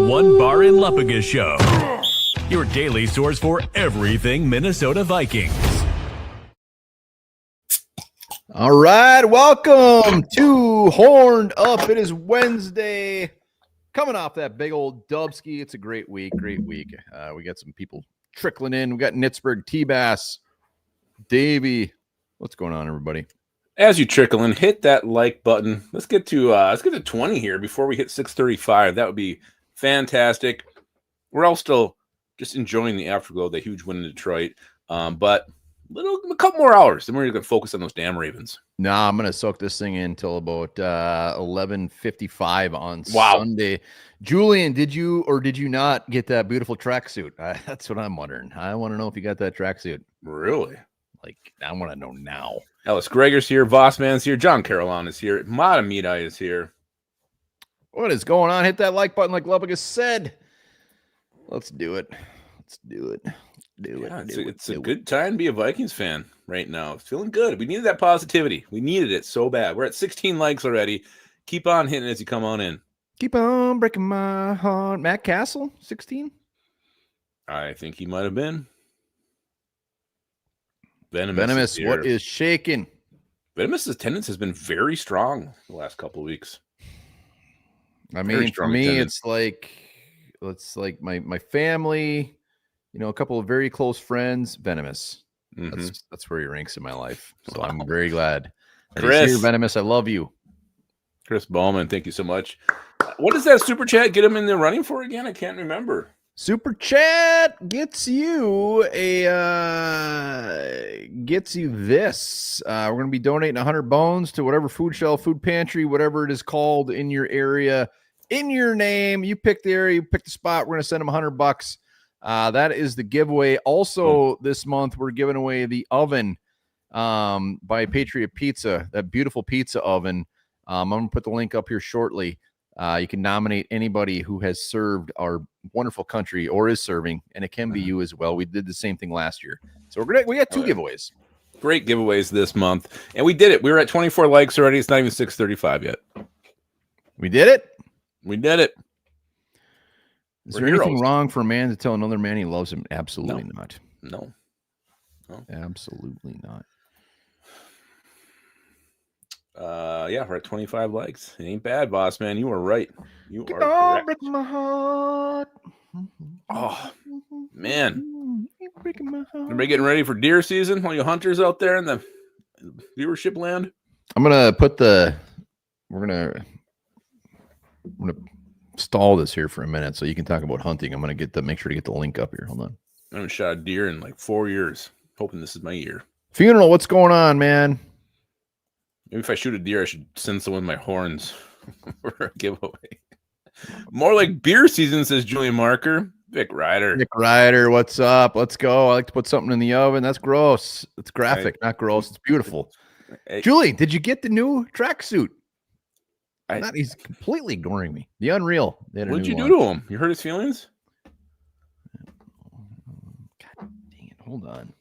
One Bar in Lupagus Show, your daily source for everything Minnesota Vikings. All right, welcome to Horned Up. It is Wednesday. Coming off that big old Dubski. It's a great week, We got some people trickling in. We got Nitzberg, T-Bass, Davey. What's going on, everybody? As you trickle in, hit that like button. Let's get to 20 here before we hit 635. That would be fantastic. We're all still just enjoying the afterglow, the huge win in Detroit. But a couple more hours, then we're going to focus on those damn Ravens. Nah, I'm going to soak this thing in until about 11:55 on Sunday. Julian, did you or did you not get that beautiful tracksuit? That's what I'm wondering. I want to know if you got that tracksuit. Really? I want to know now. Ellis Greger's here. Vossman's here. John Carolon is here. Matamidai is here. What is going on? Hit that like button like Lupagus said. Let's do it. It's a good time to be a Vikings fan right now. It's feeling good. We needed that positivity. We needed it so bad. We're at 16 likes already. Keep on hitting as you come on in. Keep on breaking my heart. Matt Castle, 16? I think he might have been. Venomous, what is shaking? Venomous' attendance has been very strong the last couple of weeks. I mean, for me, attendance. it's like my family, a couple of very close friends, Venomous. Mm-hmm. That's where he ranks in my life. So I'm very glad that he's here, Venomous. I love you. Chris Bowman, thank you so much. What does that super chat get him in the running for again? I can't remember. Super chat gets you this. We're going to be donating 100 bones to whatever food shelf, food pantry, whatever it is called in your area, in your name. You pick the area, you pick the spot. We're going to send them $100. That is the giveaway. Also, this month we're giving away the oven by Patriot Pizza, that beautiful pizza oven. I'm going to put the link up here shortly. You can nominate anybody who has served our wonderful country or is serving, and it can be you as well. We did the same thing last year. So we got two giveaways. Great giveaways this month. And we did it. We were at 24 likes already. It's not even 6:35 yet. We did it? We did it. Is there anything wrong for a man to tell another man he loves him? Absolutely not. No. Absolutely not. We're at 25 likes. It ain't bad, boss man. You are right. You Keep are on breaking my heart. Oh man. Keep breaking my heart. Everybody getting ready for deer season? All you hunters out there in the viewership land? I'm gonna we're gonna stall this here for a minute so you can talk about hunting. I'm gonna make sure to get the link up here. Hold on. I haven't shot a deer in like 4 years. Hoping this is my year. Funeral, what's going on, man? Maybe if I shoot a deer, I should send someone my horns for a giveaway. More like beer season, says Julian Marker. Vic Ryder, what's up? Let's go. I like to put something in the oven. That's gross. It's graphic, not gross. It's beautiful. Julie, did you get the new tracksuit? He's completely ignoring me. The Unreal. What did you do to him? You hurt his feelings? God dang it. Hold on.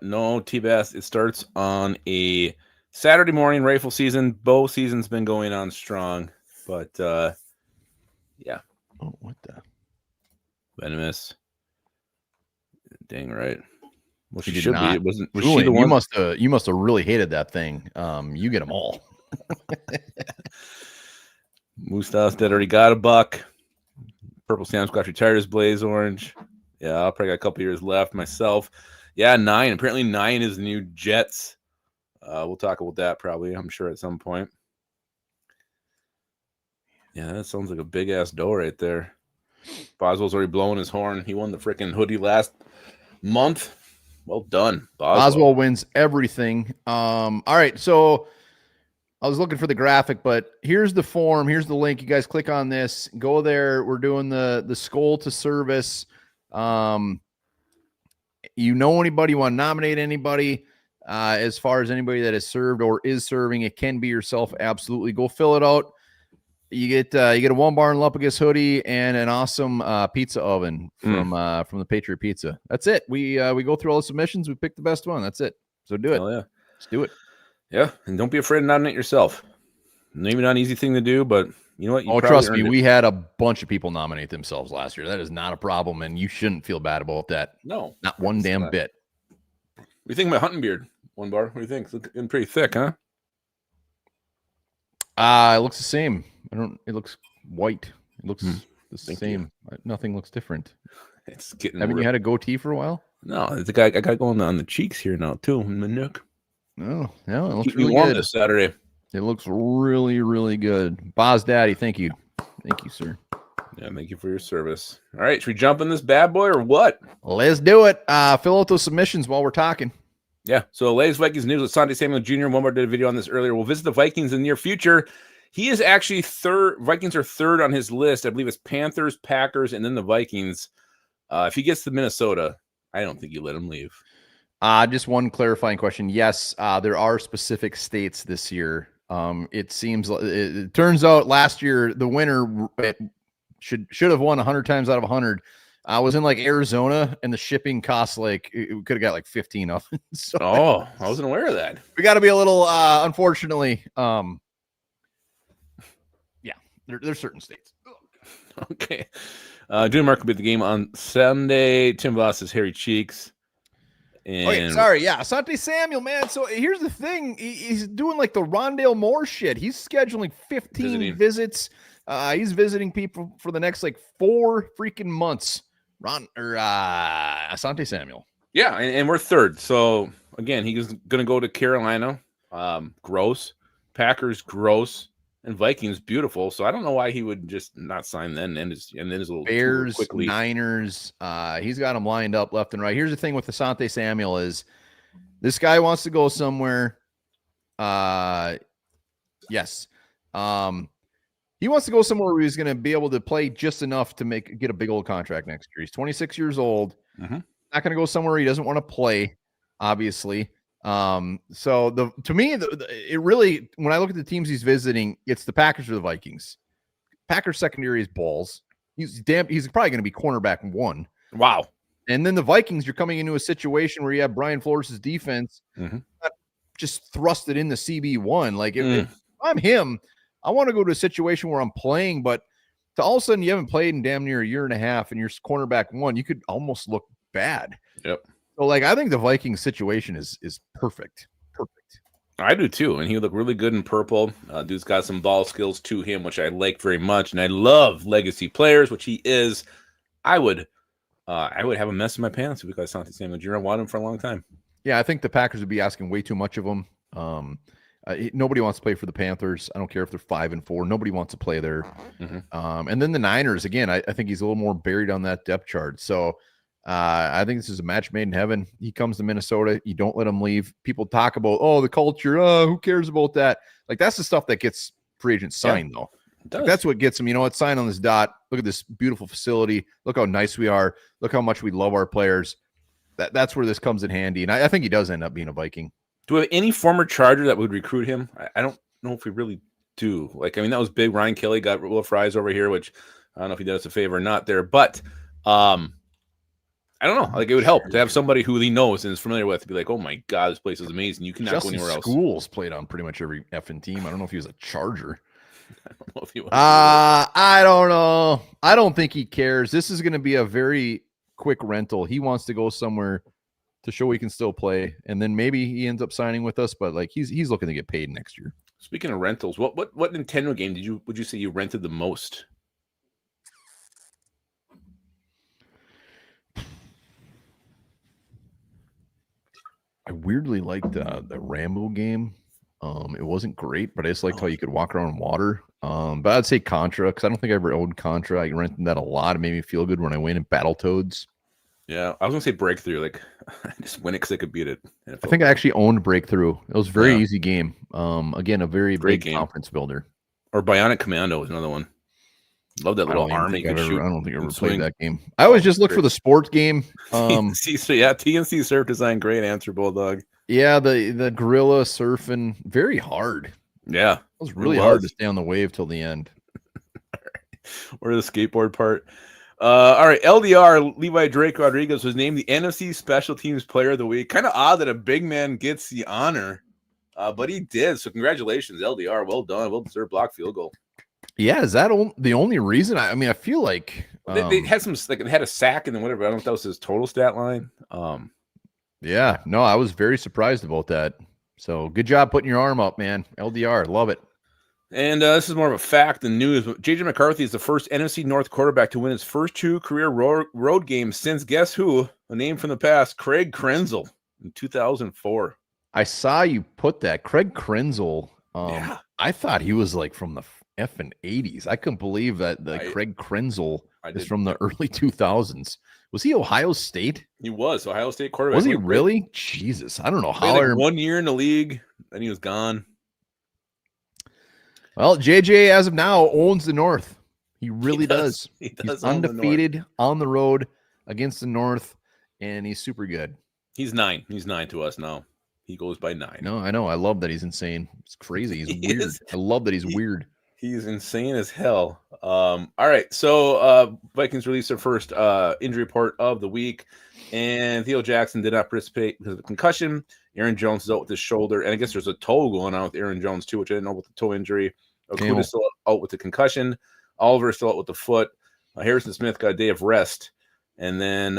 No, T-Bass. It starts on a Saturday morning. Rifle season. Bow season's been going on strong, but yeah. Oh, what the? Venomous. Dang right. Well, she should be. Was she the one? You must have really hated that thing. You get them all. Moose Dead already got a buck. Purple Sam Squatch retired his Blaze Orange. Yeah, I'll probably got a couple years left myself. Yeah, 9. Apparently 9 is the new Jets. We'll talk about that probably, I'm sure, at some point. Yeah, that sounds like a big-ass doe right there. Boswell's already blowing his horn. He won the freaking hoodie last month. Well done, Boswell wins everything. All right, so I was looking for the graphic, but here's the form. Here's the link. You guys click on this. Go there. We're doing the Skull to Service. Anybody, you want to nominate anybody as far as anybody that has served or is serving, it can be yourself. Absolutely. Go fill it out. You get a One Bar in Lupagus hoodie and an awesome pizza oven from the Patriot Pizza. That's it. We go through all the submissions. We pick the best one. That's it. So do it. Hell yeah. Let's do it. Yeah, and don't be afraid to nominate yourself. Maybe not an easy thing to do, but You know what? You Oh, probably trust me, earned it. we had a bunch of people nominate themselves last year. That is not a problem, and you shouldn't feel bad about that. No, Not one damn bit. What do you think of my hunting beard? One bar. What do you think? It's looking pretty thick, huh? It looks the same. It looks white. It looks the Thank same. Nothing looks different. It's getting. Haven't you had a goatee for a while? No, I think I got going on the cheeks here now too, in the neck. No, it looks Keep me really warm good. this Saturday. It looks really, really good. Boz Daddy, thank you. Thank you, sir. Yeah, thank you for your service. All right, should we jump in this bad boy or what? Let's do it. Fill out those submissions while we're talking. Yeah, so latest Vikings news with Asante Samuel Jr. One more did a video on this earlier. We'll visit the Vikings in the near future. He is actually third. Vikings are third on his list. I believe it's Panthers, Packers, and then the Vikings. If he gets to Minnesota, I don't think you let him leave. Just one clarifying question. Yes, there are specific states this year. It seems it turns out last year the winner should have won 100 times out of 100. I was in like Arizona, and the shipping costs like it could have got like 15 of it. So I wasn't aware of that. we got to be a little unfortunately. Yeah, there's certain states. Okay. June Mark will be at the game on Sunday. Tim Voss is Hairy Cheeks. And sorry. Yeah. Asante Samuel, man. So here's the thing. He's doing like the Rondale Moore shit. He's scheduling 15 visits. He's visiting people for the next like 4 freaking months. Asante Samuel. Yeah. And we're third. So again, he's going to go to Carolina. Gross. Packers, gross. And Vikings, beautiful. So I don't know why he would just not sign then and his little Bears, quickly. Niners. He's got them lined up left and right. Here's the thing with Asante Samuel is this guy wants to go somewhere. Yes. He wants to go somewhere where he's going to be able to play just enough to get a big old contract next year. He's 26 years old. Mm-hmm. Not going to go somewhere he doesn't want to play, obviously. So to me, it really, when I look at the teams he's visiting, it's the Packers or the Vikings. Packers secondary is balls. He's probably going to be cornerback 1. Wow. And then the Vikings, you're coming into a situation where you have Brian Flores' defense just thrusted in the CB1. Like if I'm him, I want to go to a situation where I'm playing, but to all of a sudden you haven't played in damn near a year and a half and you're cornerback 1, you could almost look bad. Yep. So, like, I think the Vikings situation is perfect. Perfect. I do, too. And he would look really good in purple. Dude's got some ball skills to him, which I like very much. And I love legacy players, which he is. I would have a mess in my pants if we got Asante Samuel Jr. I want him for a long time. Yeah, I think the Packers would be asking way too much of him. Nobody wants to play for the Panthers. I don't care if they're 5-4. Nobody wants to play there. And then the Niners, again, I think he's a little more buried on that depth chart. So, I think this is a match made in heaven. He comes to Minnesota. You don't let him leave. People talk about, the culture. Who cares about that? Like, that's the stuff that gets free agents signed, though. Like, that's what gets him. You know what? Sign on this dot. Look at this beautiful facility. Look how nice we are. Look how much we love our players. That's where this comes in handy. And I think he does end up being a Viking. Do we have any former Charger that would recruit him? I don't know if we really do. Like, I mean, that was big. Ryan Kelly got Will Fries over here, which I don't know if he did us a favor or not there. But I don't know. Like, it would help to have somebody who he knows and is familiar with to be like, oh my God, this place is amazing. You cannot go anywhere else. Schools played on pretty much every effing team. I don't know if he was a Charger. I don't know if he was. I don't know. I don't think he cares. This is going to be a very quick rental. He wants to go somewhere to show he can still play, and then maybe he ends up signing with us. But like he's looking to get paid next year. Speaking of rentals, what Nintendo game would you say you rented the most? I weirdly liked the Rambo game. It wasn't great, but I just liked how you could walk around in water. But I'd say Contra, because I don't think I ever owned Contra. I rented that a lot. It made me feel good when I went in Battletoads. Yeah, I was gonna say Breakthrough. Like, I just win it because I could beat it. I think I actually owned Breakthrough. It was a very easy game. Again, a very great big game. Conference builder. Or Bionic Commando was another one. Love that little arm. I don't think I ever played that game. I always just look for the sports game. TNC Surf Design, great answer, Bulldog. Yeah, the gorilla surfing, very hard. Yeah, it was really hard to stay on the wave till the end. Or the skateboard part. All right, LDR Levi Drake Rodriguez was named the NFC Special Teams Player of the Week. Kind of odd that a big man gets the honor, but he did. So congratulations, LDR. Well done. Well deserved block field goal. Yeah, is that the only reason? I mean, I feel like They had some like they had a sack and then whatever. I don't know if that was his total stat line. yeah, no, I was very surprised about that. So good job putting your arm up, man. LDR, love it. And this is more of a fact than news. But JJ McCarthy is the first NFC North quarterback to win his first 2 career road games since, guess who? A name from the past, Craig Krenzel in 2004. I saw you put that. Craig Krenzel. Yeah. I thought he was like from the effing 80s. I couldn't believe that Craig Krenzel is from the early 2000s. Was he Ohio State? He was Ohio State quarterback. Was he really? Jesus, I don't know how. Like 1 year in the league, then he was gone. Well, JJ, as of now, owns the North. He really does. He does. He's undefeated on the road against the North, and he's super good. He's 9. He's 9 to us now. He goes by 9. No, I know. I love that he's insane. It's crazy. He's weird. I love that he's weird. He's insane as hell. All right. So Vikings released their first injury report of the week, and Theo Jackson did not participate because of a concussion. Aaron Jones is out with his shoulder, and I guess there's a toe going on with Aaron Jones too, which I didn't know about the toe injury. Okuda's still out with the concussion. Oliver still out with the foot. Harrison Smith got a day of rest, and then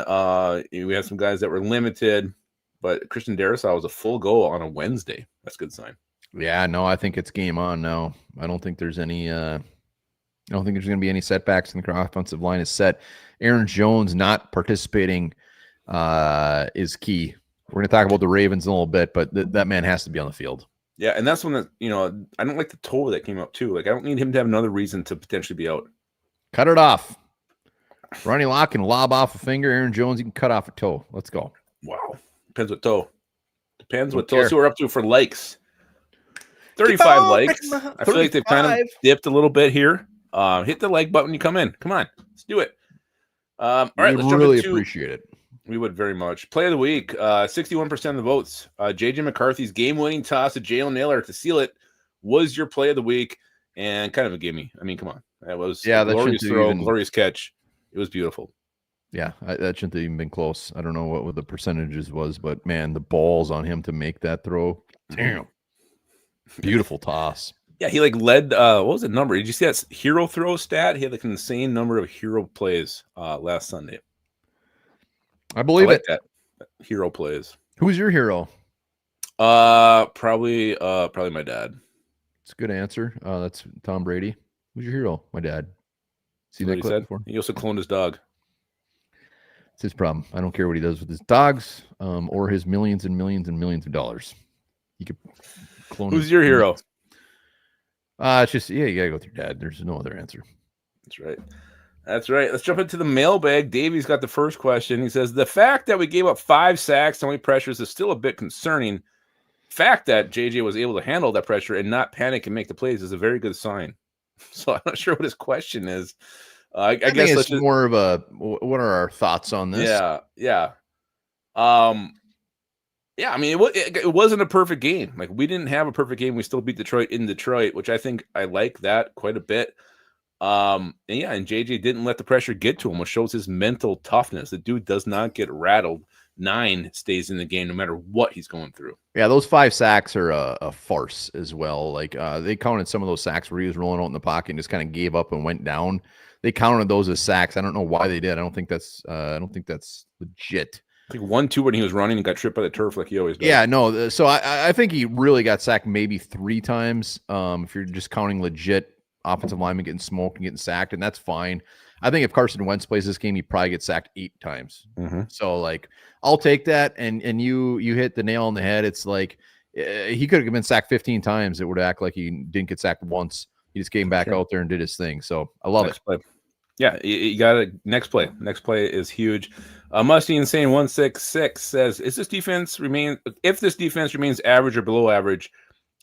we had some guys that were limited, but Christian Darrisaw was a full go on a Wednesday. That's a good sign. Yeah, no, I think it's game on now. I don't think there's any. I don't think there's going to be any setbacks in the offensive line is set. Aaron Jones not participating is key. We're going to talk about the Ravens in a little bit, but that man has to be on the field. Yeah, and that's when I don't like the toe that came up too. Like I don't need him to have another reason to potentially be out. Cut it off. Ronnie Lott can lob off a finger. Aaron Jones, you can cut off a toe. Let's go. Wow. Depends what toe. Depends what toe. So we're up to for likes. 35 likes. I feel like they've kind of dipped a little bit here. Hit the like button when you come in. Come on. Let's do it. All right, let's jump into appreciate it. We would very much. Play of the week, 61% of the votes. JJ McCarthy's game-winning toss to Jalen Naylor to seal it was your play of the week, and kind of a gimme. I mean, come on. That was a glorious throw, glorious catch. It was beautiful. Yeah, that shouldn't have even been close. I don't know what the percentages was, but, man, the balls on him to make that throw. Damn. Beautiful toss. Yeah, he led, what was the number? Did you see that hero throw stat? He had an insane number of hero plays last Sunday. I believe it. That hero plays. Who's your hero? Probably my dad. It's a good answer. That's Tom Brady. Who's your hero? My dad. See that clip before? He also cloned his dog. It's his problem. I don't care what he does with his dogs, or his millions and millions and millions of dollars. He could clone. Who's your hero? It's just you gotta go with your dad. There's no other answer. That's right. That's right. Let's jump into the mailbag. Davey's got the first question. He says, the fact that we gave up 5 sacks, only pressures, is still a bit concerning. Fact that JJ was able to handle that pressure and not panic and make the plays is a very good sign. So I'm not sure what his question is. I guess it's more of a, what are our thoughts on this? Yeah. I mean, it wasn't a perfect game. Like, we didn't have a perfect game. We still beat Detroit in Detroit, which I think I like that quite a bit. And JJ didn't let the pressure get to him, which shows his mental toughness. The dude does not get rattled. 9 stays in the game no matter what he's going through. Yeah, those 5 sacks are a farce as well. Like, they counted some of those sacks where he was rolling out in the pocket and just kind of gave up and went down. They counted those as sacks. I don't know why they did. I don't think that's legit. I think 1-2 when he was running and got tripped by the turf like he always does. Yeah, no. So I think he really got sacked maybe 3 times. If you're just counting legit offensive lineman getting smoked and getting sacked, and that's fine. I think if Carson Wentz plays this game, he probably gets sacked 8 times. Mm-hmm. So, like, I'll take that. And you hit the nail on the head. It's like he could have been sacked 15 times. It would act like he didn't get sacked once. He just came back out there and did his thing. So I love it. Play. Yeah, you got it. Next play. Next play is huge. Musty Insane 166 says, if this defense remains average or below average,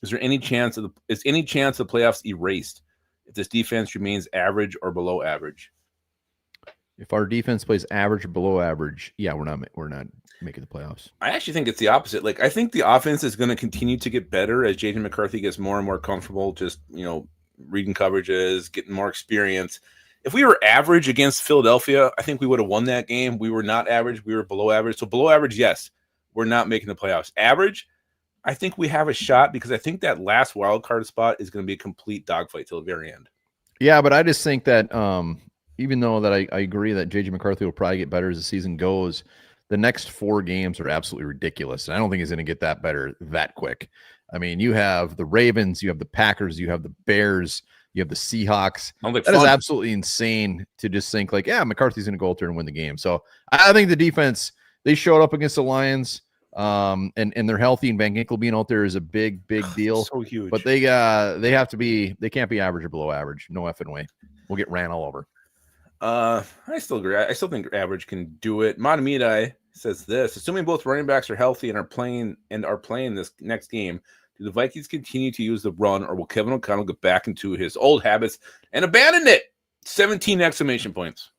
is any chance the playoffs erased if this defense remains average or below average? If our defense plays average or below average, yeah, we're not making the playoffs. I actually think it's the opposite. Like, I think the offense is going to continue to get better as JJ McCarthy gets more and more comfortable, just, reading coverages, getting more experience. If we were average against Philadelphia, I think we would have won that game. We were not average. We were below average. So below average, yes, we're not making the playoffs. Average, I think we have a shot because I think that last wild card spot is going to be a complete dogfight till the very end. Yeah, but I just think that even though that I agree that JJ McCarthy will probably get better as the season goes, the next 4 games are absolutely ridiculous. And I don't think he's going to get that better that quick. I mean, you have the Ravens, you have the Packers, you have the Bears, you have the Seahawks. That is absolutely insane to just think like, yeah, McCarthy's going to go out there and win the game. So I think the defense, they showed up against the Lions, and they're healthy, and Van Ginkel being out there is a big deal. So huge. But they can't be average or below average. No effing way. We'll get ran all over. I still agree. I still think average can do it. Matamidai says this: assuming both running backs are healthy and are playing this next game, do the Vikings continue to use the run, or will Kevin O'Connell get back into his old habits and abandon it? 17 exclamation points.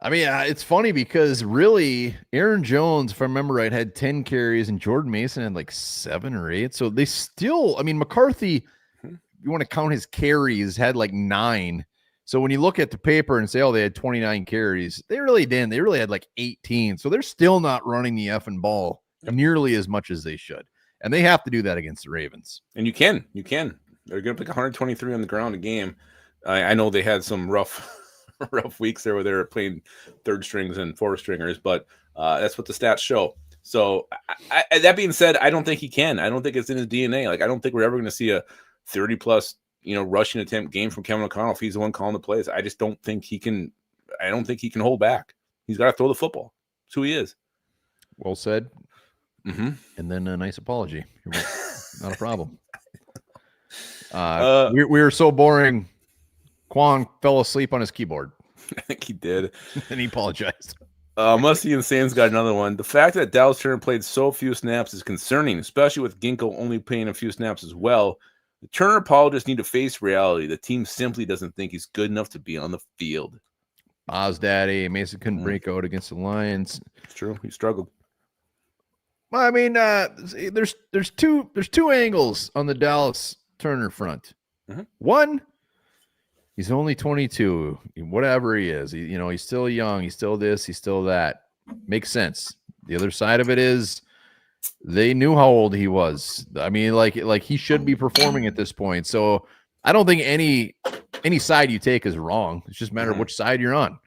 I mean, it's funny because really Aaron Jones, if I remember right, had 10 carries and Jordan Mason had like 7 or 8. So they still, I mean, McCarthy, you want to count his carries, had like 9. So when you look at the paper and say, oh, they had 29 carries, they really didn't. They really had like 18. So they're still not running the effing ball nearly as much as they should. And they have to do that against the Ravens. And you can. They're going to pick 123 on the ground a game. I know they had some rough weeks there where they were playing third strings and fourth stringers, but that's what the stats show. So that being said, I don't think he can. I don't think it's in his DNA. Like, I don't think we're ever going to see a 30-plus, rushing attempt game from Kevin O'Connell if he's the one calling the plays. I just don't think he can. I don't think he can hold back. He's got to throw the football. That's who he is. Well said. Mm-hmm. And then a nice apology. Not a problem. We were so boring. Kwong fell asleep on his keyboard. I think he did. And he apologized. Musty and Sam's got another one. The fact that Dallas Turner played so few snaps is concerning, especially with Ginkel only playing a few snaps as well. The Turner apologists need to face reality. The team simply doesn't think he's good enough to be on the field. Oz Daddy, Mason couldn't break out against the Lions. It's true. He struggled. Well, I mean, there's two angles on the Dallas Turner front. Mm-hmm. One, he's only 22, whatever he is. He's still young. He's still this. He's still that. Makes sense. The other side of it is they knew how old he was. I mean, like he should be performing at this point. So I don't think any side you take is wrong. It's just a matter of which side you're on.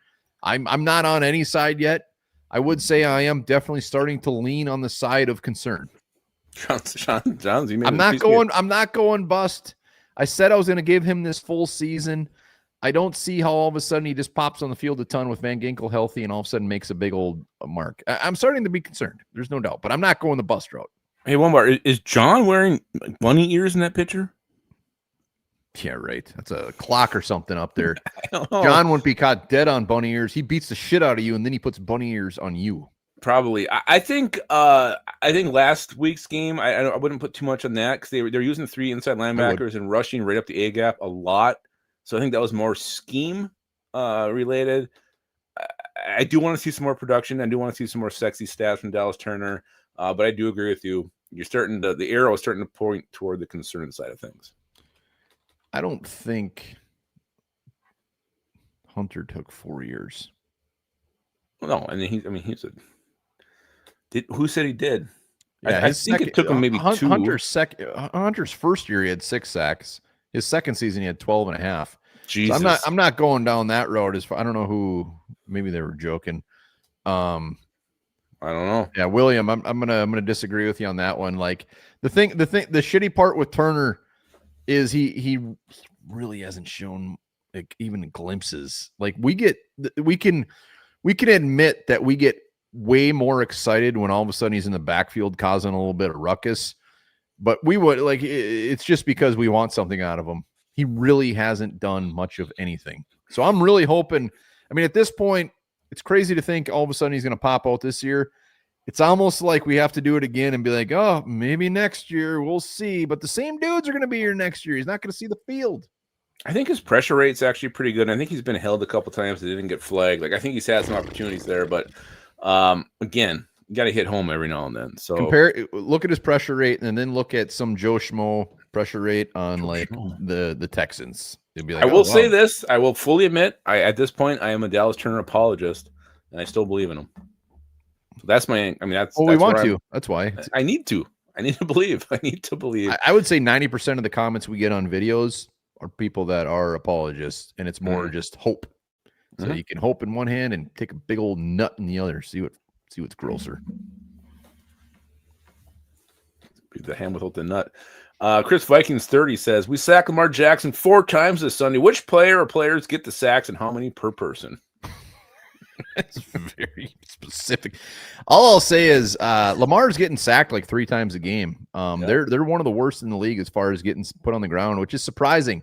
I'm not on any side yet. I would say I am definitely starting to lean on the side of concern. Johns, I'm not going bust. I said I was going to give him this full season. I don't see how all of a sudden he just pops on the field a ton with Van Ginkel healthy and all of a sudden makes a big old mark. I'm starting to be concerned. There's no doubt, but I'm not going the bust route. Hey, one more. Is John wearing bunny ears in that picture? Yeah, right. That's a clock or something up there. John wouldn't be caught dead on bunny ears. He beats the shit out of you, and then he puts bunny ears on you. Probably. I think last week's game, I wouldn't put too much on that because they're using 3 inside linebackers and rushing right up the A gap a lot. So I think that was more scheme related. I do want to see some more production. I do want to see some more sexy stats from Dallas Turner. But I do agree with you. The arrow is starting to point toward the concern side of things. I don't think Hunter took 4 years. No, and who said he did? Yeah, I think it took him maybe 2. Hunter's first year he had 6 sacks. His second season he had 12 and a half. Jesus. So I'm not going down that road. I don't know who. Maybe they were joking. I don't know. Yeah, William, I'm gonna disagree with you on that one. Like the shitty part with Turner is he really hasn't shown like even glimpses. Like we can admit that we get way more excited when all of a sudden he's in the backfield causing a little bit of ruckus. But we would like it's just because we want something out of him. He really hasn't done much of anything. So I'm really hoping. I mean, at this point, it's crazy to think all of a sudden he's going to pop out this year. It's almost like we have to do it again and be like, oh, maybe next year we'll see. But the same dudes are going to be here next year. He's not going to see the field. I think his pressure rate's actually pretty good. I think he's been held a couple times that didn't get flagged. Like I think he's had some opportunities there, but again, you got to hit home every now and then. So look at his pressure rate and then look at some Joe Schmo pressure rate on the Texans. Like, I will say this. I will fully admit, at this point, I am a Dallas Turner apologist, and I still believe in him. So that's my. I mean, that's. Well, we want to. That's why I need to. I need to believe. I need to believe. I would say 90% of the comments we get on videos are people that are apologists, and it's more just hope. So you can hope in one hand and take a big old nut in the other. See what's grosser. The ham without the nut. Chris Vikings 30 says, we sacked Lamar Jackson 4 times this Sunday. Which player or players get the sacks and how many per person? That's very specific. All I'll say is Lamar's getting sacked like 3 times a game. They're one of the worst in the league as far as getting put on the ground, which is surprising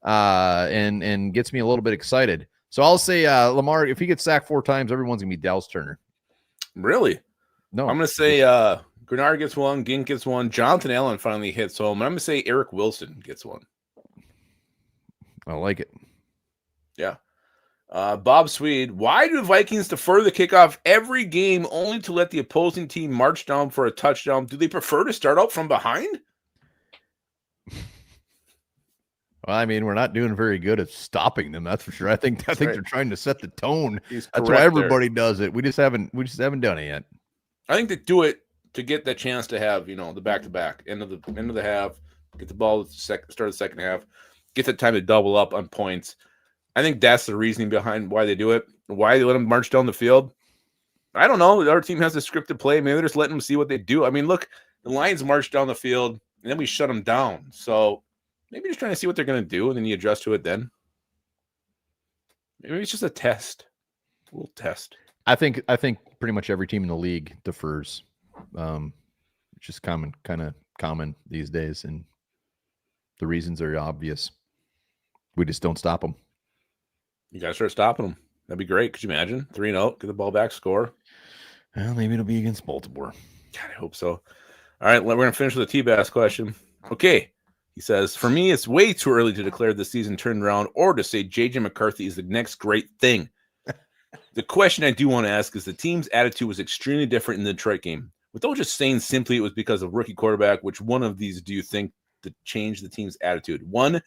and gets me a little bit excited. So I'll say Lamar, if he gets sacked 4 times, everyone's going to be Dallas Turner. Really? No. I'm going to say Grenard gets one, Gink gets one, Jonathan Allen finally hits home. I'm going to say Eric Wilson gets one. I like it. Yeah. Bob Swede, why do the Vikings defer the kickoff every game only to let the opposing team march down for a touchdown? Do they prefer to start out from behind? Well, I mean, we're not doing very good at stopping them. That's for sure. I think they're trying to set the tone. That's why everybody does it. We just haven't done it yet. I think they do it to get that chance to have, the back-to-back end of the half, get the ball start the second half, get the time to double up on points. I think that's the reasoning behind why they do it. Why they let them march down the field. I don't know. Our team has a scripted play. Maybe they're just letting them see what they do. I mean, look, the Lions march down the field, and then we shut them down. So maybe just trying to see what they're going to do, and then you adjust to it then. Maybe it's just a test. A little test. I think pretty much every team in the league defers. It's just kind of common these days, and the reasons are obvious. We just don't stop them. You got to start stopping them. That'd be great. Could you imagine? 3-0, get the ball back, score. Well, maybe it'll be against Baltimore. God, I hope so. All right, we're going to finish with a T-Bass question. Okay. He says, for me, it's way too early to declare the season turned around or to say J.J. McCarthy is the next great thing. The question I do want to ask is the team's attitude was extremely different in the Detroit game. Without just saying simply it was because of rookie quarterback, which one of these do you think to change the team's attitude? 1,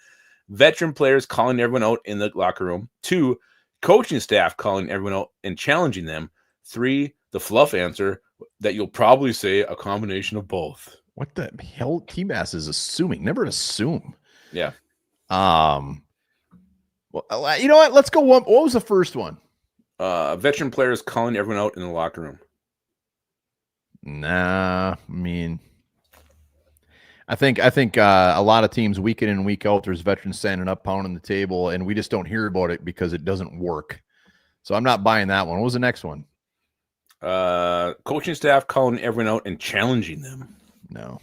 veteran players calling everyone out in the locker room. 2, coaching staff calling everyone out and challenging them. 3, the fluff answer that you'll probably say a combination of both. What the hell? T-Bass is assuming. Never assume. Yeah. Well, you know what? Let's go one. What was the first one? Veteran players calling everyone out in the locker room. Nah, I mean, I think a lot of teams week in and week out, there's veterans standing up, pounding the table, and we just don't hear about it because it doesn't work. So I'm not buying that one. What was the next one? Coaching staff calling everyone out and challenging them. No.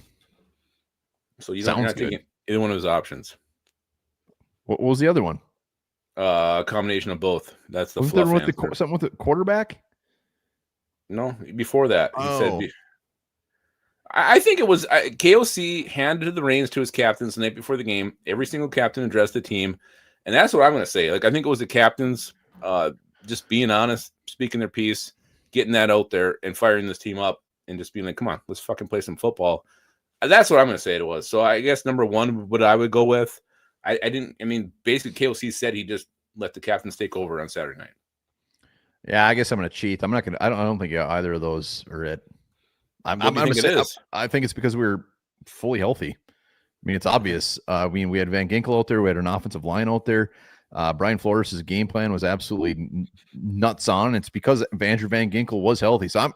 So you're not taking either one of those options. What was the other one? A combination of both. That's the was fluff there with answer. something with the quarterback? No, before that. He said. I think it was KOC handed the reins to his captains the night before the game. Every single captain addressed the team, and that's what I'm going to say. Like I think it was the captains just being honest, speaking their piece, getting that out there, and firing this team up, and just being like, "Come on, let's fucking play some football." That's what I'm going to say it was. So I guess number one, what I would go with. I mean, basically, KOC said he just let the captains take over on Saturday night. Yeah, I guess I'm going to cheat. I'm not going to. I don't think either of those are it. I'm going to say I think it's because we were fully healthy. I mean, it's obvious. We had Van Ginkel out there. We had an offensive line out there. Brian Flores' game plan was absolutely nuts on. It's because Andrew Van Ginkel was healthy. So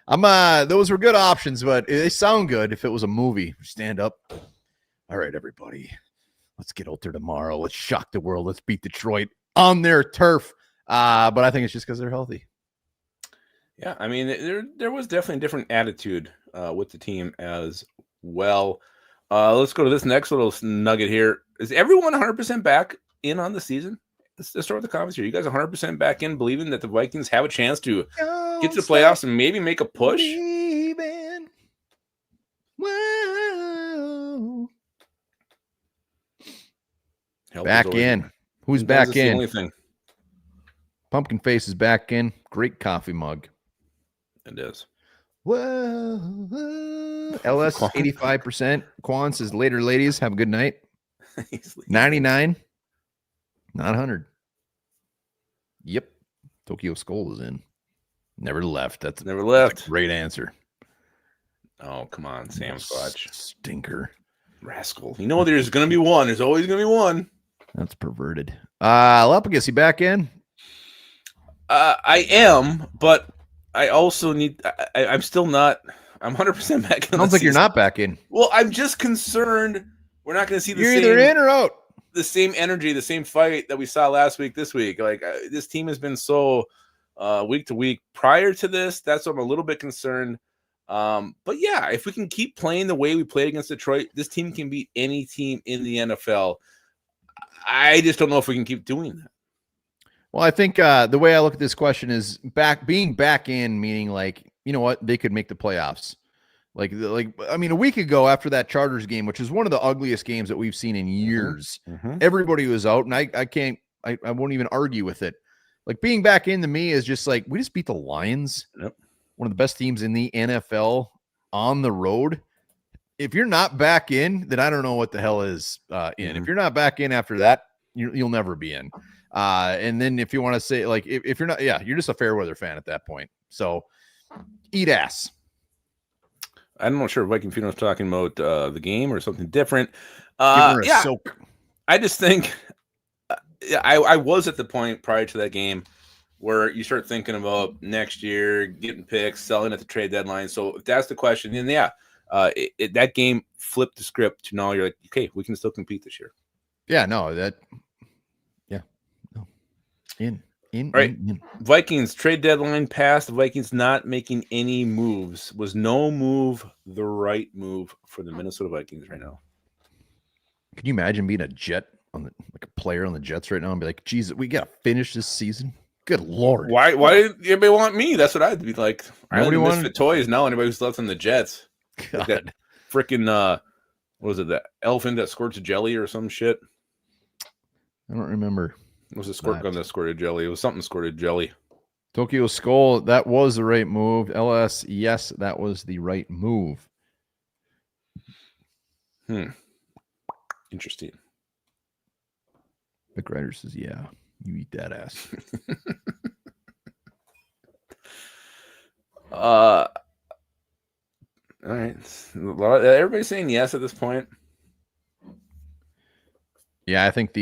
those were good options, but they sound good if it was a movie. Stand up. All right, everybody. Let's get out there tomorrow. Let's shock the world. Let's beat Detroit on their turf. But I think it's just because they're healthy. Yeah, I mean, there was definitely a different attitude with the team as well. Let's go to this next little nugget here. Is everyone 100% back in on the season? Let's start with the comments here. You guys 100% back in, believing that the Vikings have a chance to get to the playoffs and maybe make a push? Whoa. Help back in. Who's back in? The only thing. Pumpkin Face is back in. Great coffee mug. It is. Whoa. LS 85%. Quan says later, ladies. Have a good night. 99. Not 100. Yep. Tokyo Skull is in. Never left. That's a great answer. Oh, come on, Sam Fudge. Stinker. Rascal. You know, there's going to be one. There's always going to be one. That's perverted. Lepicus, you back in? I am, but I also need. I'm still not. I'm 100% back in. Sounds like you're not back in. Well, I'm just concerned we're not going to see the You're same. either in or out. The same energy, the same fight that we saw last week, this week. Like this team has been so week to week. Prior to this, that's what I'm a little bit concerned. But yeah, if we can keep playing the way we played against Detroit, this team can beat any team in the NFL. I just don't know if we can keep doing that. Well, I think the way I look at this question is being back in, meaning like, you know what, they could make the playoffs. Like, I mean, a week ago after that Chargers game, which is one of the ugliest games that we've seen in years, everybody was out, and I won't even argue with it. Like, being back in to me is just like, we just beat the Lions, one of the best teams in the NFL on the road. If you're not back in, then I don't know what the hell is in. If you're not back in after that, you'll never be in. And then if you want to say, like, if you're not, you're just a fair weather fan at that point. So eat ass. I'm not sure if Viking Funeral was talking about the game or something different. Soak. I just think I was at the point prior to that game where you start thinking about next year, getting picks, selling at the trade deadline. So if that's the question, then that game flipped the script to now you're like, okay, we can still compete this year. Yeah, no, In. Vikings trade deadline passed. The Vikings not making any moves. Was no move the right move for the Minnesota Vikings right now? Can you imagine being a Jet like a player on the Jets right now and be like, "Jesus, we got to finish this season." Good Lord. Why did anybody want me? That's what I'd be like. Nobody wants the toys now. Anybody who's left on the Jets. God. That freaking what was it? That elephant that squirts jelly or some shit? I don't remember. It was a squirt gun that squirted jelly. It was something squirted jelly. Tokyo Skull, that was the right move. LS, yes, that was the right move. Interesting. Vic Ryder says, yeah, you eat that ass. All right. Everybody's saying yes at this point. Yeah, I think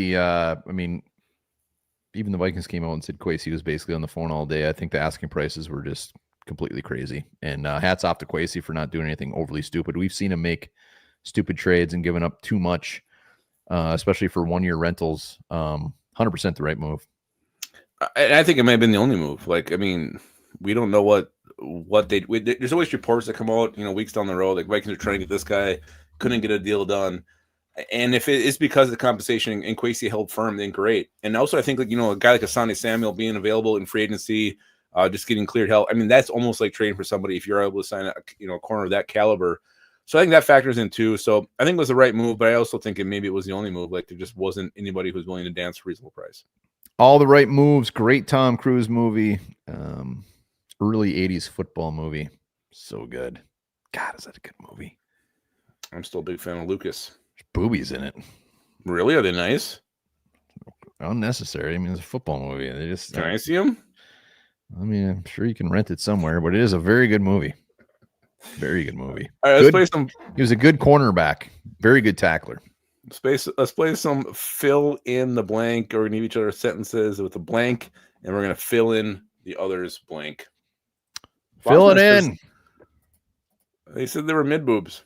even the Vikings came out and said Kwesi was basically on the phone all day. I think the asking prices were just completely crazy. And hats off to Kwesi for not doing anything overly stupid. We've seen him make stupid trades and giving up too much, especially for 1-year rentals. 100% the right move. I think it may have been the only move. Like, I mean, we don't know what there's always reports that come out, weeks down the road. Like, Vikings are trying to get this guy, couldn't get a deal done. And if it is because of the compensation and Kwesi held firm, then great. And also, I think, a guy like Asante Samuel being available in free agency, just getting cleared health. I mean, that's almost like trading for somebody if you're able to sign a corner of that caliber. So I think that factors in too. So I think it was the right move, but I also think maybe it was the only move. Like, there just wasn't anybody who was willing to dance for a reasonable price. All the right moves. Great Tom Cruise movie. Early 80s football movie. So good. God, is that a good movie? I'm still a big fan of Lucas. Boobies in it. Really? Are they nice? Unnecessary. I mean, it's a football movie. Can I see them? I mean, I'm sure you can rent it somewhere, but it is a very good movie. Very good movie. All right, let's play some. He was a good cornerback. Very good tackler. Let's play some fill in the blank. We're going to give each other sentences with a blank, and we're going to fill in the other's blank. Fill it in. They said they were mid boobs.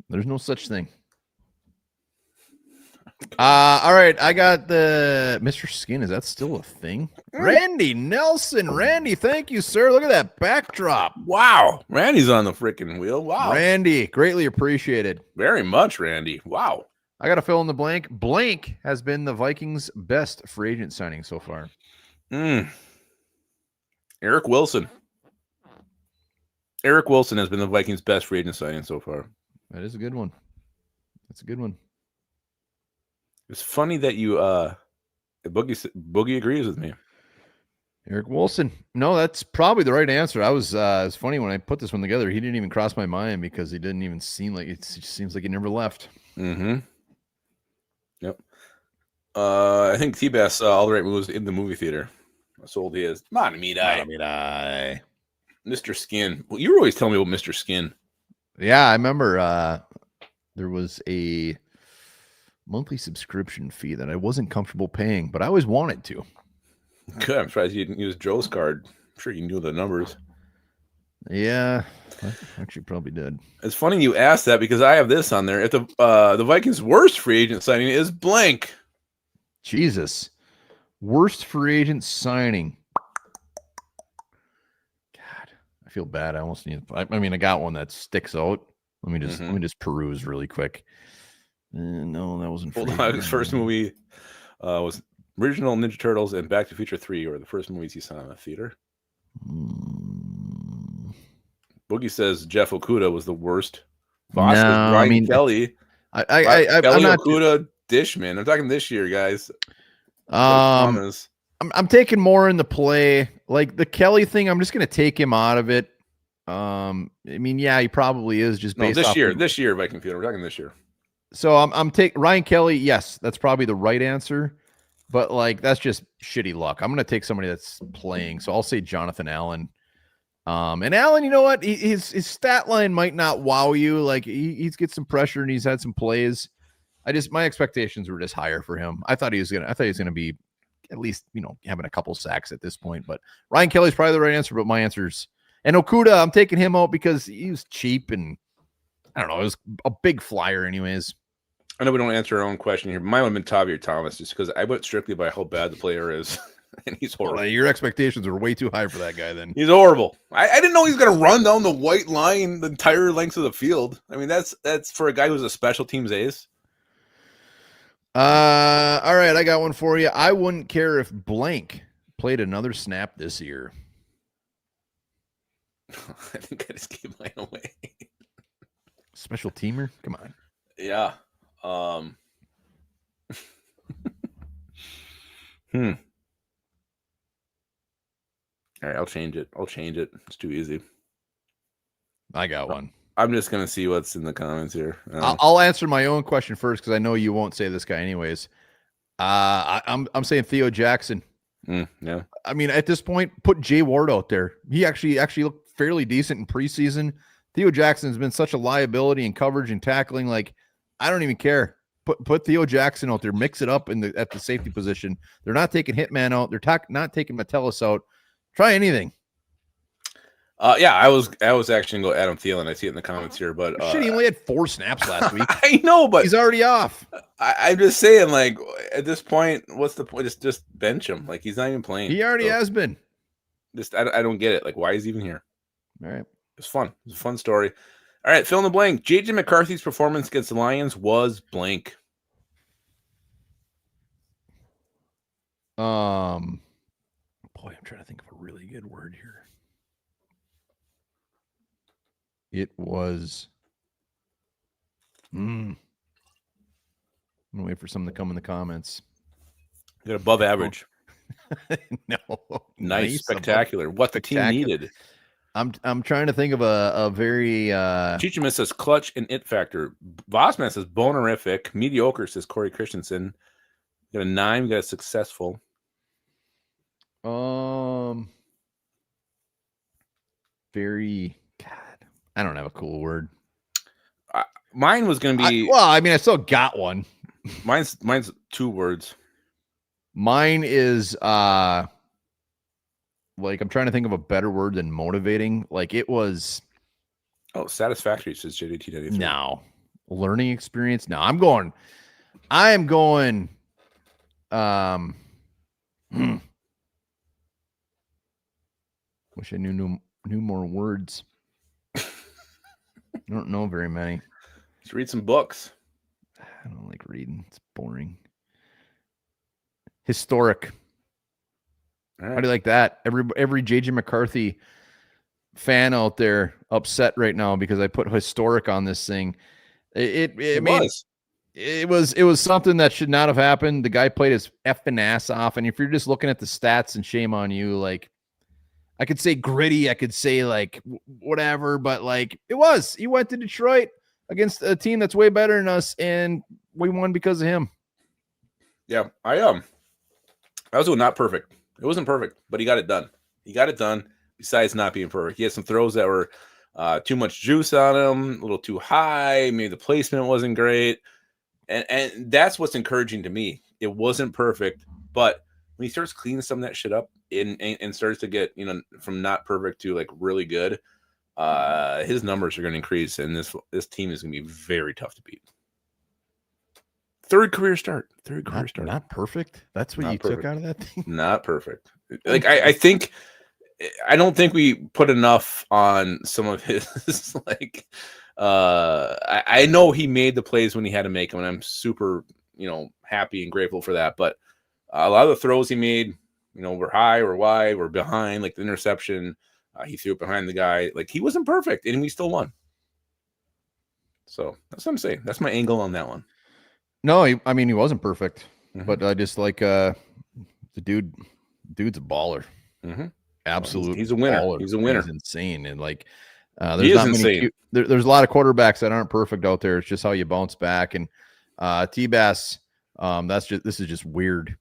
There's no such thing. All right, I got the Mr. Skin. Is that still a thing? Randy Nelson. Randy, thank you, sir. Look at that backdrop. Wow. Randy's on the freaking wheel. Wow. Randy, greatly appreciated. Very much, Randy. Wow. I got to fill in the blank. Blank has been the Vikings' best free agent signing so far. Eric Wilson. Eric Wilson has been the Vikings' best free agent signing so far. That is a good one. That's a good one. It's funny that you Boogie agrees with me. Eric Wilson. No, that's probably the right answer. It's funny when I put this one together, he didn't even cross my mind because he didn't even seem like it just seems like he never left. Mm-hmm. Yep. I think T-Bass saw all the right moves in the movie theater. That's old he is. Mr. Skin. Well, you were always telling me about Mr. Skin. Yeah, I remember there was a monthly subscription fee that I wasn't comfortable paying, but I always wanted to. Good. I'm surprised you didn't use Joe's card. I'm sure you knew the numbers. Yeah, I actually probably did. It's funny you asked that because I have this on there. If the Vikings' worst free agent signing is blank. Jesus. Worst free agent signing. God, I feel bad. I almost need. I mean, I got one that sticks out. Let me just peruse really quick. No, that wasn't. His first movie was original Ninja Turtles and Back to the Future 3, or the first movies he saw in the theater. Boogie says Jeff Okuda was the worst. Voss No, was Ryan Kelly. Kelly I'm not Okuda Dishman. I'm talking this year, guys. I'm taking more in the play. Like the Kelly thing, I'm just gonna take him out of it. I mean, yeah, he probably is just based this off year. This year, Viking Field. We're talking this year. So I'm taking Ryan Kelly. Yes, that's probably the right answer. But like that's just shitty luck. I'm gonna take somebody that's playing. So I'll say Jonathan Allen. And Allen, you know what? His stat line might not wow you. Like he's get some pressure and he's had some plays. My expectations were just higher for him. I thought he was gonna be at least, having a couple sacks at this point. But Ryan Kelly's probably the right answer. But my answer's and Okuda, I'm taking him out because he was cheap and I don't know. It was a big flyer, anyways. I know we don't answer our own question here. Mine would have been Tavir Thomas just because I went strictly by how bad the player is. And he's horrible. Well, your expectations were way too high for that guy then. He's horrible. I didn't know he was going to run down the white line the entire length of the field. I mean, that's for a guy who's a special teams ace. All right, I got one for you. I wouldn't care if blank played another snap this year. I think I just gave mine away. Special teamer? Come on. Yeah. All right, I'll change it. It's too easy. I got one. I'm just gonna see what's in the comments here. I'll answer my own question first because I know you won't say this guy anyways. I'm saying Theo Jackson. Yeah. I mean, at this point, put Jay Ward out there. He actually looked fairly decent in preseason. Theo Jackson's been such a liability in coverage and tackling. Like, I don't even care. Put Theo Jackson out there. Mix it up at the safety position. They're not taking Hitman out. They're not taking Metellus out. Try anything. Yeah, I was actually gonna go Adam Thielen. I see it in the comments here, but shit, he only had 4 snaps last week. I know, but he's already off. I'm just saying, like, at this point, what's the point? Just bench him. Like, he's not even playing. He already has been. I don't get it. Like, why is he even here? All right, it's fun. It's a fun story. All right, fill in the blank. JJ McCarthy's performance against the Lions was blank. Boy, I'm trying to think of a really good word here. It was. I'm gonna wait for someone to come in the comments. You got above average. No. Nice, spectacular. What the team needed. I'm trying to think of a very Chichima says clutch and it factor. Vossman says bonerific. Mediocre says Corey Christensen. You got a 9, you got a successful. Very God. I don't have a cool word. Mine was gonna be I still got one. Mine's 2 words. Mine is like I'm trying to think of a better word than motivating. Like it was satisfactory, says JDT93. No. Learning experience. No, I am going wish I knew more words. I don't know very many. Let's read some books. I don't like reading. It's boring. Historic. Right. How do you like that? Every JJ McCarthy fan out there upset right now because I put historic on this thing. It was something that should not have happened. The guy played his effing ass off. And if you're just looking at the stats, and shame on you, like I could say gritty, I could say like whatever, but like he went to Detroit against a team that's way better than us, and we won because of him. Yeah, that was not perfect. It wasn't perfect, but he got it done. Besides not being perfect, he had some throws that were Too much juice on him, a little too high. Maybe the placement wasn't great. And that's what's encouraging to me. It wasn't perfect, but when he starts cleaning some of that shit up and starts to get, from not perfect to like really good, his numbers are going to increase, and this team is going to be very tough to beat. Third career start. Not perfect. That's what Not you perfect. took out of that thing. Not perfect. Like I don't think we put enough on some of his like. I know he made the plays when he had to make them, and I'm super, happy and grateful for that. But a lot of the throws he made, were high or wide or behind, like the interception. He threw it behind the guy. Like, he wasn't perfect, and we still won. So that's what I'm saying. That's my angle on that one. No, he wasn't perfect, Mhm. but I just like the dude's a baller. Mm-hmm. Absolute. He's a winner. Baller. He's a winner. He's insane, and like He is insane. There's a lot of quarterbacks that aren't perfect out there. It's just how you bounce back. And T-Bass, this is just weird.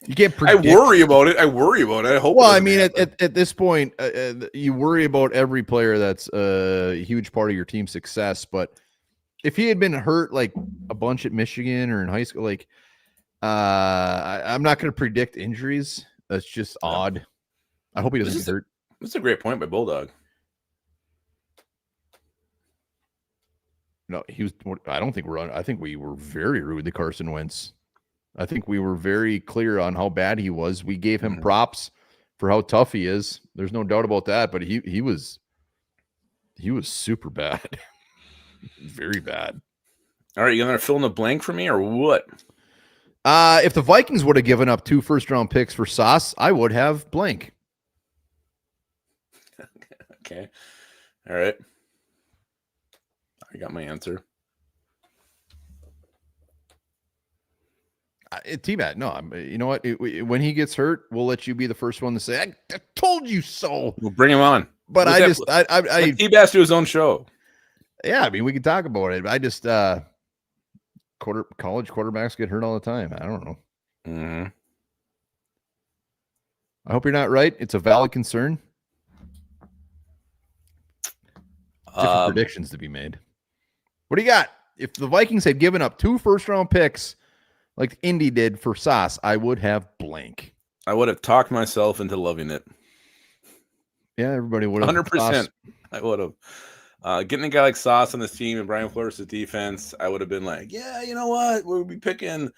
You can't predict. I worry about it. I hope. Well, I mean, at this point, you worry about every player that's a huge part of your team's success. But if he had been hurt like a bunch at Michigan or in high school, like I'm not going to predict injuries. That's just odd. I hope he doesn't get hurt. That's a great point by Bulldog. No, I don't think I think we were very rude to Carson Wentz. I think we were very clear on how bad he was. We gave him props for how tough he is. There's no doubt about that. But he was super bad, very bad. All right, you gonna fill in the blank for me or what? If the Vikings would have given up 2 first-round picks for Sauce, I would have blank. Okay, all right. I got my answer. T-Bat, no, you know what? When he gets hurt, we'll let you be the first one to say, I told you so. We'll bring him on. But T-Bass do his own show. Yeah, I mean, we can talk about it. I just college quarterbacks get hurt all the time. I don't know. Mm-hmm. I hope you're not right. It's a valid concern. Different predictions to be made. What do you got? If the Vikings had given up 2 first-round picks like Indy did for Sauce, I would have blank. I would have talked myself into loving it. Yeah, everybody would have. 100%. I would have. Getting a guy like Sauce on this team and Brian Flores' defense, I would have been like, yeah, you know what? We'll be picking,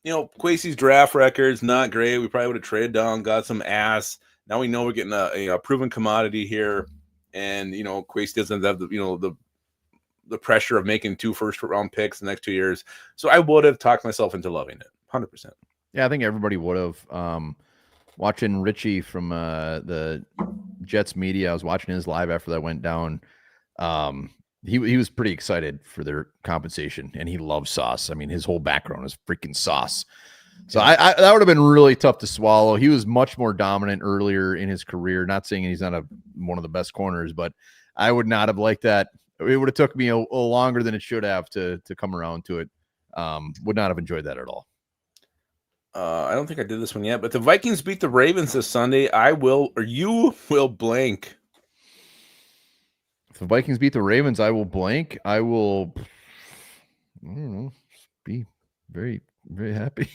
Kwesi's draft record's not great. We probably would have traded down, got some ass. Now we know we're getting a proven commodity here. And, Kwesi doesn't have the pressure of making 2 first-round picks the next 2 years. So I would have talked myself into loving it, 100%. Yeah, I think everybody would have. Watching Richie from the Jets media, I was watching his live after that went down. He was pretty excited for their compensation, and he loves Sauce. I mean, his whole background is freaking Sauce. So I that would have been really tough to swallow. He was much more dominant earlier in his career. Not saying he's not one of the best corners, but I would not have liked that. It would have took me a little longer than it should have to come around to it. Would not have enjoyed that at all. I don't think I did this one yet, but the Vikings beat the Ravens this Sunday. You will blank. If the Vikings beat the Ravens, I will blank. I will, I don't know, be very, very happy.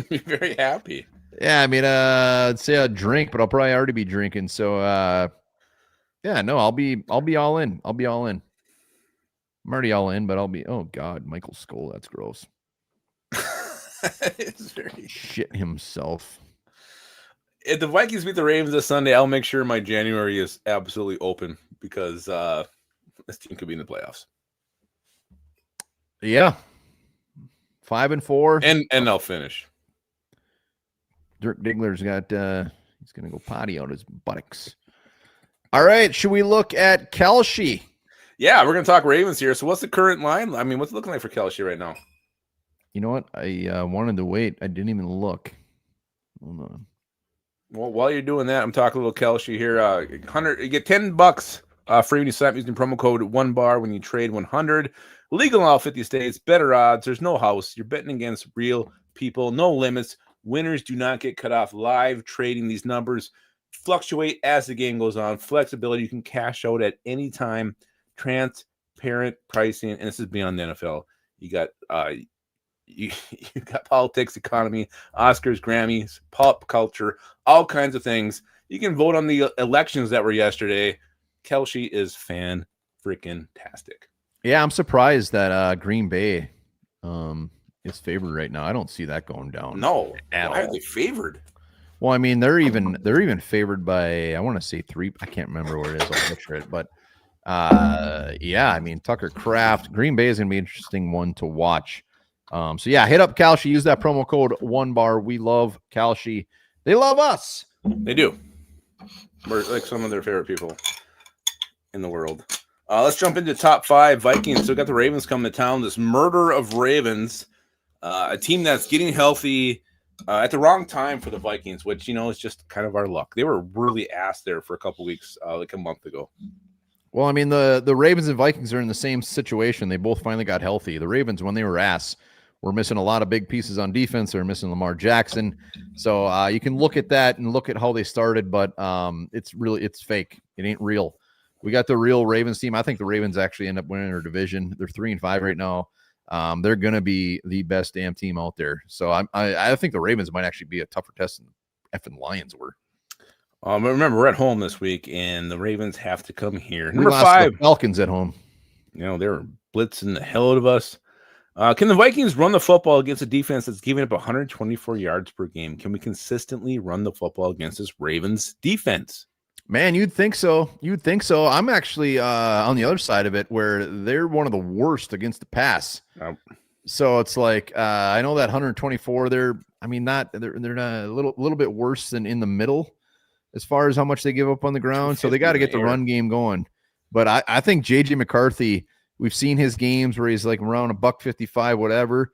Be very happy. Yeah, I mean, I'd say I'd drink, but I'll probably already be drinking. So, yeah, no, I'll be all in. I'll be all in. I'm already all in, but I'll be. Oh God, Michael Skoll, that's gross. It's very shit himself. If the Vikings beat the Ravens this Sunday, I'll make sure my January is absolutely open because this team could be in the playoffs. Yeah, 5-4, and they'll finish. Dirk Diggler's got. He's gonna go potty on his buttocks. All right, should we look at Kelce? Yeah, we're gonna talk Ravens here. So, what's the current line? I mean, what's it looking like for Kelce right now? You know what? I wanted to wait. I didn't even look. Hold on. Well, while you're doing that, I'm talking a little Kelce here. 100, you get $10 free when you sign up using promo code 1BAR when you trade 100. Legal in all 50 states. Better odds. There's no house. You're betting against real people. No limits. Winners do not get cut off. Live trading these numbers. fluctuate as the game goes on. Flexibility, you can cash out at any time. Transparent pricing, and this is beyond the NFL. You got you got politics, economy, Oscars, Grammys, pop culture, all kinds of things. You can vote on the elections that were yesterday. Kelce is freaking-tastic. Yeah, I'm surprised that Green Bay is favored right now. I don't see that going down. No, at why all. are they favored? Well, I mean, they're even favored by, I want to say 3. I can't remember where it is. I'll picture it, but yeah, I mean, Tucker Kraft. Green Bay is going to be an interesting one to watch. So yeah, hit up Kalshi. Use that promo code 1BAR. We love Kalshi. They love us. They do. We're like some of their favorite people in the world. Let's jump into top 5 Vikings. So we got the Ravens coming to town. This murder of Ravens, a team that's getting healthy at the wrong time for the Vikings, which, is just kind of our luck. They were really ass there for a couple weeks, like a month ago. Well, I mean, the Ravens and Vikings are in the same situation. They both finally got healthy. The Ravens, when they were ass, were missing a lot of big pieces on defense. They're missing Lamar Jackson. So you can look at that and look at how they started, but it's fake. It ain't real. We got the real Ravens team. I think the Ravens actually end up winning their division. They're 3-5 right now. They're going to be the best damn team out there. So I think the Ravens might actually be a tougher test than effing Lions were. Remember, we're at home this week, and the Ravens have to come here. Number 5, Falcons at home. They're blitzing the hell out of us. Can the Vikings run the football against a defense that's giving up 124 yards per game? Can we consistently run the football against this Ravens defense? Man, you'd think so. I'm actually on the other side of it, where they're one of the worst against the pass. So it's like I know that 124. They're not a little bit worse than in the middle as far as how much they give up on the ground. So they got to get the run game going. But I think JJ McCarthy. We've seen his games where he's like around $155, whatever.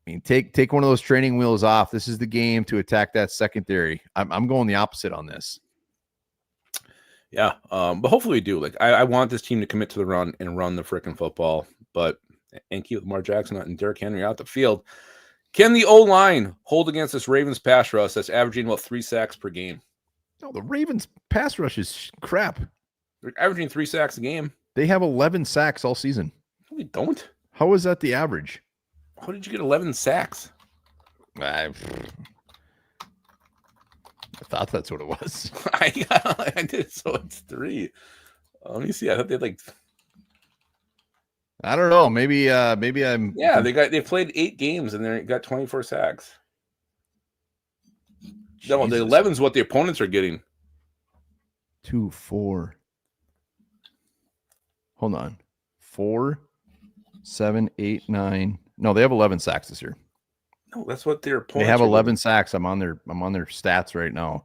I mean, take one of those training wheels off. This is the game to attack that secondary. I'm going the opposite on this. Yeah, but hopefully we do. Like, I want this team to commit to the run and run the freaking football, and keep Lamar Jackson and Derrick Henry out the field. Can the O-line hold against this Ravens pass rush that's averaging about 3 sacks per game? No, the Ravens pass rush is crap. They're averaging 3 sacks a game. They have 11 sacks all season. No, they don't. How is that the average? How did you get 11 sacks? I thought that's what it was. I did, so it's 3. Let me see. I thought they had I don't know. Maybe I'm. Yeah, they played 8 games and they got 24 sacks. No, the 11 is what the opponents are getting. 2, 4. Hold on. 4, 7, 8, 9. No, they have 11 sacks this year. No, that's what their opponents. They have 11 doing. sacks. I'm on their stats right now.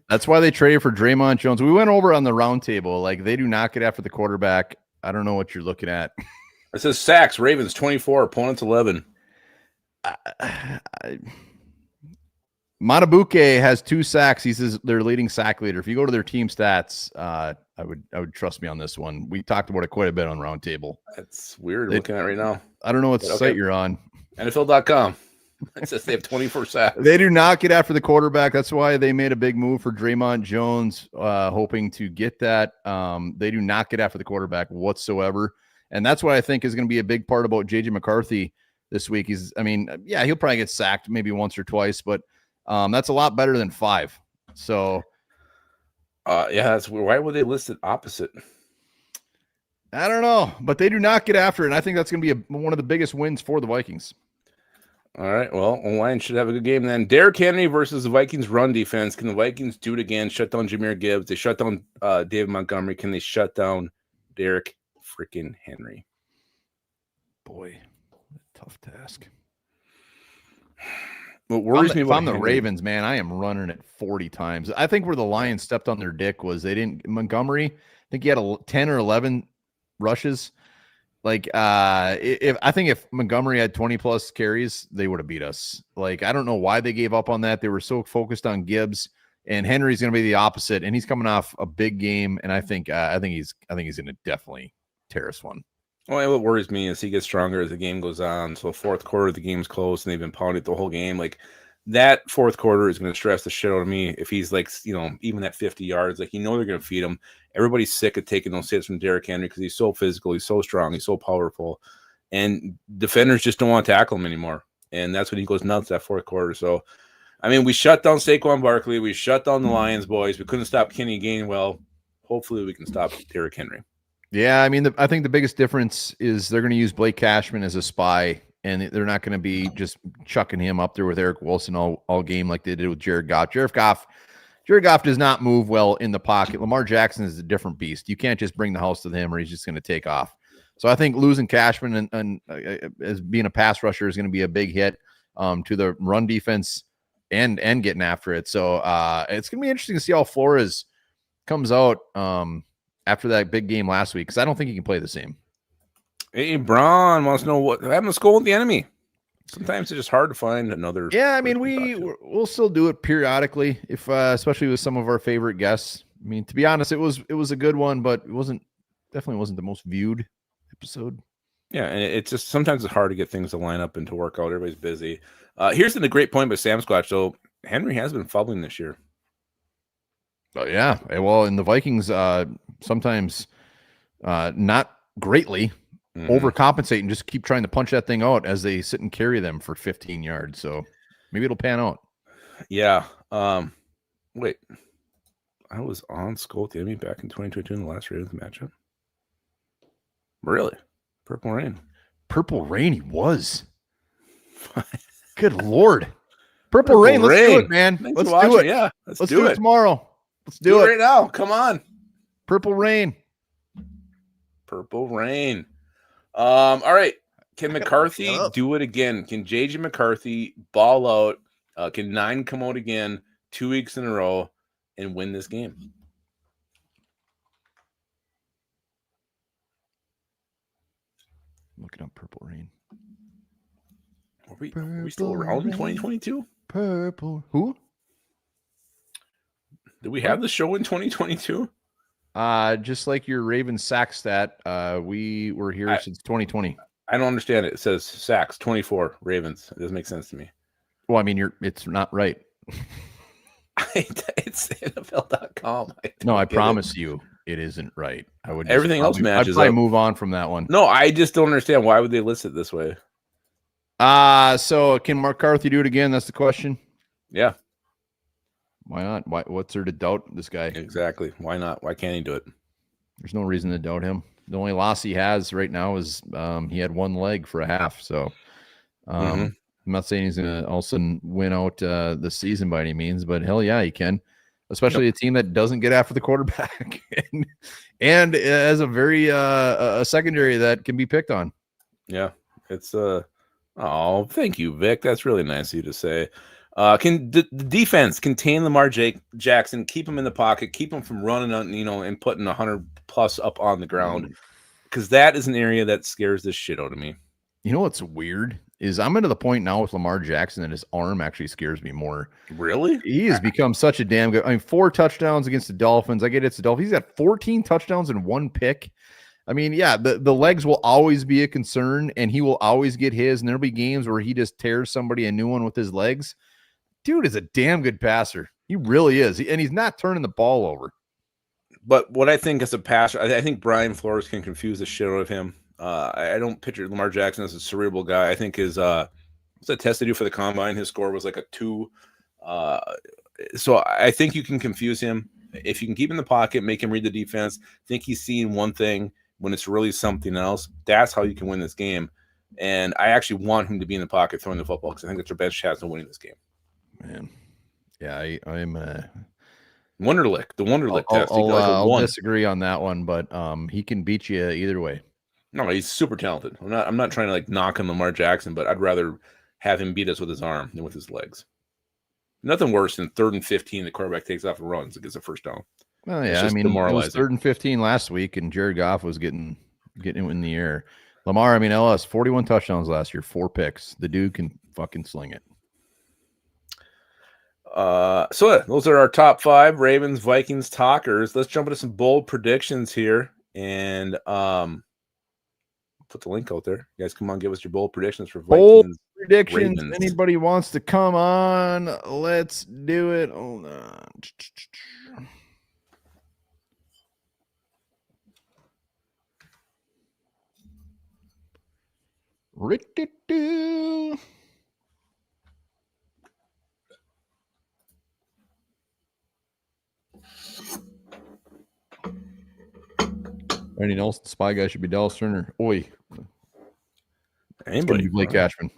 That's why they traded for Draymond Jones. We went over on the roundtable. Like, they do not get after the quarterback. I don't know what you're looking at. It says sacks. Ravens 24, opponents 11. Matabuke has 2 sacks. He's their leading sack leader. If you go to their team stats, I would trust me on this one. We talked about it quite a bit on Roundtable. That's weird looking at right now. I don't know what site you're on. NFL.com. It says they have 24 sacks. They do not get after the quarterback. That's why they made a big move for Draymond Jones, hoping to get that. They do not get after the quarterback whatsoever. And that's what I think is going to be a big part about JJ McCarthy this week. He'll probably get sacked maybe once or twice, but that's a lot better than 5. So, that's why would they list it opposite? I don't know, but they do not get after it. And I think that's going to be one of the biggest wins for the Vikings. All right. Well, Lions should have a good game then. Derrick Henry versus the Vikings run defense. Can the Vikings do it again? Shut down Jahmyr Gibbs. They shut down David Montgomery. Can they shut down Derrick freaking Henry? Boy, tough task. What worries me about I'm the Ravens, man, I am running it 40 times. I think where the Lions stepped on their dick was Montgomery. I think he had 10 or 11 rushes. Like, if Montgomery had 20 plus carries, they would have beat us. Like, I don't know why they gave up on that. They were so focused on Gibbs, and Henry's going to be the opposite. And he's coming off a big game, and I think he's going to definitely tear us one. Well, what worries me is he gets stronger as the game goes on. So fourth quarter, the game's close, and they've been pounding the whole game. Like, that fourth quarter is going to stress the shit out of me if he's like, even at 50 yards. Like, they're going to feed him. Everybody's sick of taking those hits from Derrick Henry because he's so physical, he's so strong, he's so powerful. And defenders just don't want to tackle him anymore. And that's when he goes nuts that fourth quarter. So, I mean, we shut down Saquon Barkley. We shut down the Lions boys. We couldn't stop Kenny Gainwell. Hopefully we can stop Derrick Henry. Yeah, I mean, I think the biggest difference is they're going to use Blake Cashman as a spy, and they're not going to be just chucking him up there with Eric Wilson all game like they did with Jared Goff. Jared Goff does not move well in the pocket. Lamar Jackson is a different beast. You can't just bring the house to him or he's just going to take off. So I think losing Cashman and as being a pass rusher is going to be a big hit to the run defense and getting after it. So it's going to be interesting to see how Flores comes out after that big game last week, because I don't think he can play the same. Hey, Braun wants to know what happened to Skull with the enemy. Sometimes it's just hard to find another. Yeah, I mean, we'll still do it periodically, if especially with some of our favorite guests. I mean, to be honest, it was a good one, but it definitely wasn't the most viewed episode. Yeah, and it's just sometimes it's hard to get things to line up and to work out. Everybody's busy. Here's the great point by Sam Squatch. So Henry has been fumbling this year. Oh yeah, well, and the Vikings sometimes not greatly overcompensate and just keep trying to punch that thing out as they sit and carry them for 15 yards. So maybe it'll pan out. Yeah. Wait, I was on Skull with the enemy back in 2022 in the last Ravens matchup. Really? Purple Rain. Purple Rain, he was. Good Lord. Purple Rain, let's do it, man. Let's do it. Yeah, let's do it tomorrow. Let's do it right now. Come on. Purple Rain. Purple Rain. All right. Can McCarthy do it again? Can JJ McCarthy ball out? Can 9 come out again 2 weeks in a row and win this game? Looking up Purple Rain. Are we still around in 2022? Purple. Who? Did we have the show in 2022? Just like your Ravens sack stat, we were here since 2020. I don't understand it. It says sacks 24 Ravens. It doesn't make sense to me. Well, I mean, it's not right. It's NFL.com. No, I promise you, it isn't right. I would. Everything else matches. I'd probably move on from that one. No, I just don't understand. Why would they list it this way? So can McCarthy do it again? That's the question. Yeah. Why not? What's there to doubt this guy? Exactly. Why not? Why can't he do it? There's no reason to doubt him. The only loss he has right now is he had one leg for a half. So I'm not saying he's going to all of a sudden win out the season by any means, but hell yeah, he can. Especially a team that doesn't get after the quarterback and as a very a secondary that can be picked on. Yeah, it's oh, thank you, Vic. That's really nice of you to say. Can the defense contain Lamar Jackson, keep him in the pocket, keep him from running on, and putting 100 plus up on the ground? Because that is an area that scares the shit out of me. You know what's weird is I'm into the point now with Lamar Jackson that his arm actually scares me more. Really? He has become such a damn good. I mean, 4 touchdowns against the Dolphins. I get it's the Dolphins. He's got 14 touchdowns and 1 pick. I mean, yeah, the legs will always be a concern, and he will always get his. And there'll be games where he just tears somebody a new one with his legs. Dude is a damn good passer. He really is. And he's not turning the ball over. But what I think as a passer, I think Brian Flores can confuse the shit out of him. I don't picture Lamar Jackson as a cerebral guy. I think his what's that test they do for the combine? His score was like a 2. So I think you can confuse him. If you can keep him in the pocket, make him read the defense, think he's seeing one thing when it's really something else, that's how you can win this game. And I actually want him to be in the pocket throwing the football because I think that's your best chance of winning this game. Man. Yeah, I'm Wonderlick, the Wonderlick test. I'll disagree on that one, but he can beat you either way. No, he's super talented. I'm not trying to like knock on Lamar Jackson, but I'd rather have him beat us with his arm than with his legs. Nothing worse than 3rd and 15. The quarterback takes off and runs and gets a first down. Well, yeah, I mean, it was 3rd and 15 last week, and Jared Goff was getting in the air. Lamar, I mean, LS 41 touchdowns last year, 4 picks. The dude can fucking sling it. So those are our top 5 Ravens, Vikings talkers. Let's jump into some bold predictions here, and put the link out there. You guys, come on, give us your bold predictions for Vikings. Bold predictions. Ravens. Anybody wants to come on? Let's do it. Hold on. Randy Nelson, Spy Guy should be Dallas Turner. Oi. It's gonna Anybody? be Blake Cashman.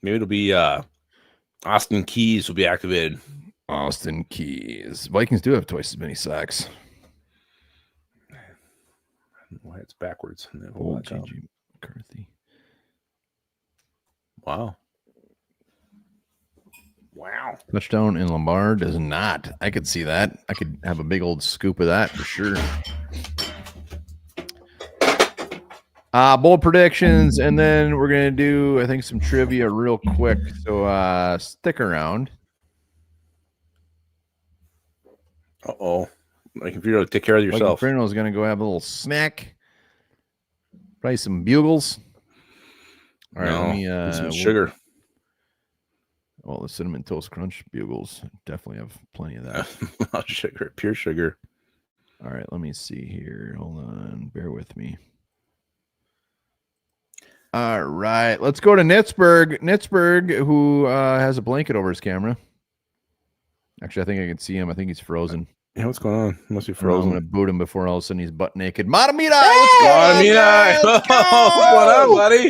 Maybe it'll be Austin Keys will be activated. Austin Keys. Vikings do have twice as many sacks. Why it's backwards. Old G.G. McCarthy. Wow. Wow. Touchdown in Lombard does not. I could see that. I could have a big old scoop of that for sure. Bold predictions, and then we're gonna do, I think, some trivia real quick. So stick around. Uh-oh. My computer will take care of yourself. Like is gonna go have a little snack. Probably some bugles. All right, let me some sugar. Well, the Cinnamon Toast Crunch bugles definitely have plenty of that. Sugar, pure sugar. All right, let me see here. Hold on, bear with me. All right, let's go to Nitzberg. Nitzberg, who has a blanket over his camera. Actually, I think I can see him. I think he's frozen. Yeah, what's going on? Must be frozen. I'm going to boot him before all of a sudden he's butt naked. Matamita! Hey! What's going on, buddy?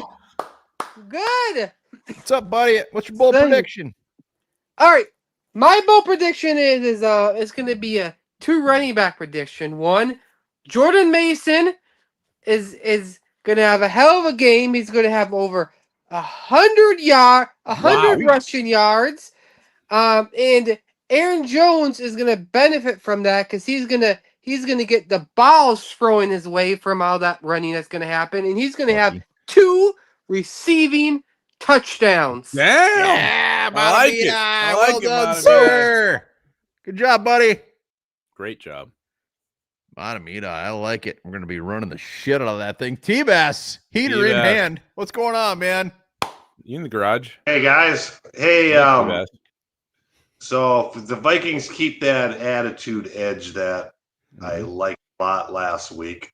Good. What's up, buddy? What's your bold prediction? All right. My bold prediction is it's going to be a 2 running back prediction. One, Jordan Mason is going to have a hell of a game. He's going to have over 100 rushing yards. And Aaron Jones is going to benefit from that because he's going to get the balls thrown his way from all that running that's going to happen, and he's going to have 2 receiving touchdowns. Damn! Yeah, I like it. I like well it, done, Matamita. sir. Good job, buddy. Great job. Matamita, I like it. We're going to be running the shit out of that thing. T-Bass, heater in T-Bass. hand. What's going on, man? You in the garage? Hey guys. Hey, T-Bass. so if the Vikings keep that attitude edge that I liked a lot last week.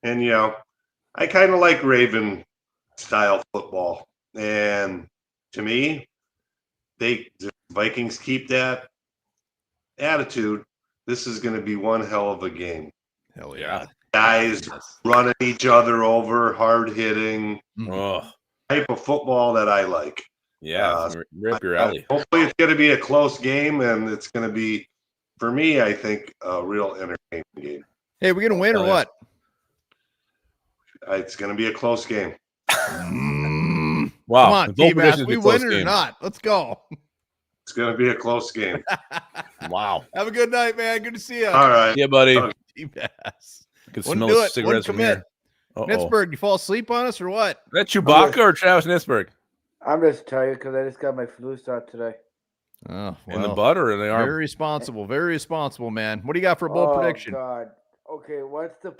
And I kind of like Raven style football. And to me, the Vikings keep that attitude. This is going to be one hell of a game. Hell yeah. Guys running each other over, hard hitting, Oh, type of football that I like. yeah. Rip your alley. Hopefully it's going to be a close game, and it's going to be, for me, I think, a real entertaining game. Hey, we going to win or what? It's going to be a close game. Wow. Come on, The bold T-Bass. prediction's We a close win it or game. not? Let's go. It's going to be a close game. Wow. Have a good night, man. Good to see you. All right. Yeah, buddy. T-Bass. I can Wouldn't smell do the it. cigarettes from Wouldn't here. Uh-oh. Nitzberg, you fall asleep on us or what? Is that Chewbacca or Travis Nitzberg? I'm just tired because I just got my flu shot today. Oh, In the well, butt or in the arm? very responsible, man. What do you got for a bold prediction? God. Okay, what's the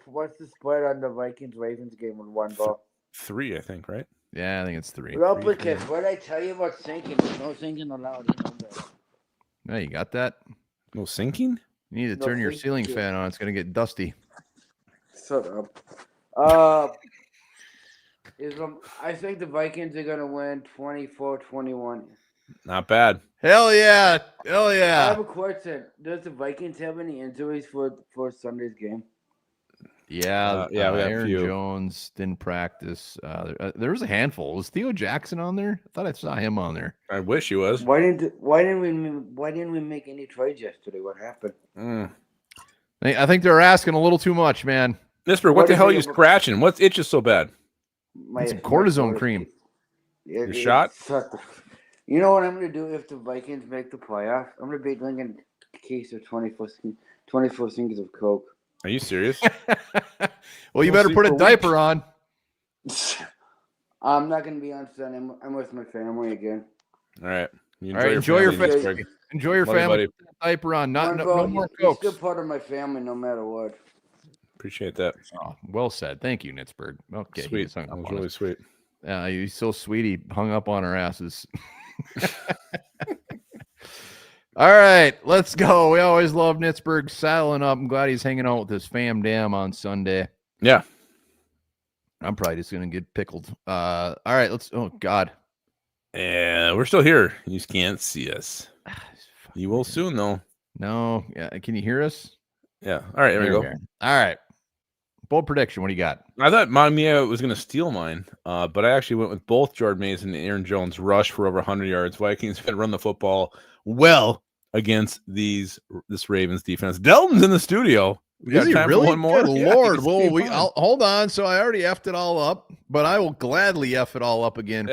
spread on the Vikings Ravens game with 1 ball? 3, I think, right? Yeah, I think it's 3. Replicate. What did I tell you about sinking? There's no sinking allowed. You know that. Yeah, you got that? No sinking? You need to No turn your sinking. ceiling fan on. It's going to get dusty. Shut up. I think the Vikings are gonna win 24-21. Not bad. Hell yeah. Hell I yeah. have a question. Does the Vikings have any injuries for Sunday's game? Yeah, we got a Aaron few. Jones didn't practice. There was a handful. Was Theo Jackson on there? I thought I saw him on there. I wish he was. Why didn't we make any trades yesterday? What happened? I think they're asking a little too much, man. Nitzberg, what the hell are you scratching? What's itches so bad? Some cortisone cream. You shot? You know what I'm going to do if the Vikings make the playoffs? I'm going to be drinking a case of 24 fingers of Coke. Are you serious? Well, you We'll better see put a for diaper on. I'm not going to be on Sunday. I'm with my family again. All right. You All right, enjoy your family, family. Nitzberg. Enjoy your Love you, family. buddy. Put a diaper on. No more He's Cokes. still part of my family no matter what. Appreciate that. Oh, well said. Thank you, Nitzberg. Okay. Sweet. That was really sweet. He's so sweet. He hung up on our asses. All right, let's go. We always love Nitzberg saddling up. I'm glad he's hanging out with his fam dam on Sunday. Yeah. I'm probably just going to get pickled. All right, oh, God. Yeah, we're still here. You just can't see us. You will soon, though. No. Yeah. Can you hear us? Yeah. All right, there we go. All right. Bold prediction. What do you got? I thought Mia was going to steal mine, but I actually went with both Jordan Mason and Aaron Jones rush for over 100 yards. Vikings can run the football well against this Ravens defense. Delton's in the studio. We got time for one more. Good Lord. Well, hold on. So I already effed it all up, but I will gladly eff it all up again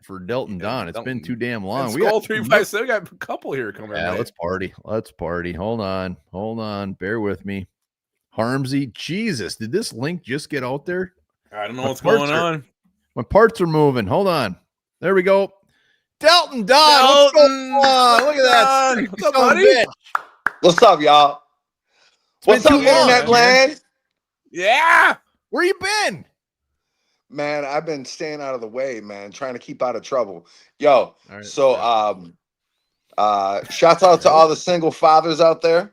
for Delton Don. It's been too damn long. We got 357. We got a couple here coming. Yeah, let's party. Let's party. Hold on. Bear with me. Harmsy, Jesus, did this link just get out there? I don't know what's going on. My parts are moving. Hold on. There we go. Delton Don, what's going on? Look at that. What's up, buddy? What's up, y'all? What's up, internet land? Yeah. Where you been? Man, I've been staying out of the way, man, trying to keep out of trouble. Yo, right, so shouts out to all the single fathers out there.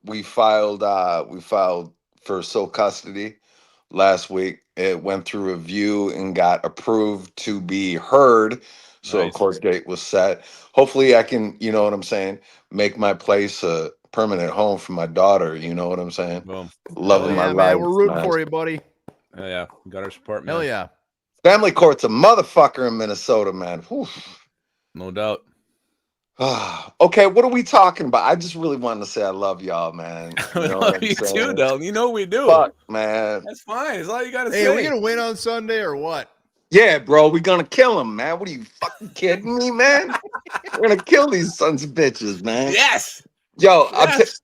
We filed for sole custody last week. It went through review and got approved to be heard. So a court date was set. Hopefully I can, you know what I'm saying, make my place a permanent home for my daughter. You know what I'm saying? Boom. Loving my life. Man, we're rooting for you, buddy. Hell yeah. We got our support, man. Hell yeah. Family court's a motherfucker in Minnesota, man. Whew. No doubt. Okay, what are we talking about? I just really wanted to say I love y'all, man. You know what I'm too, Del. You know we do. Fuck, man. That's fine. That's all you gotta say. Hey, are we gonna win on Sunday or what? Yeah, bro, we're gonna kill him, man. What are you fucking kidding me, man? We're gonna kill these sons of bitches, man. Yes. Yo, Yes.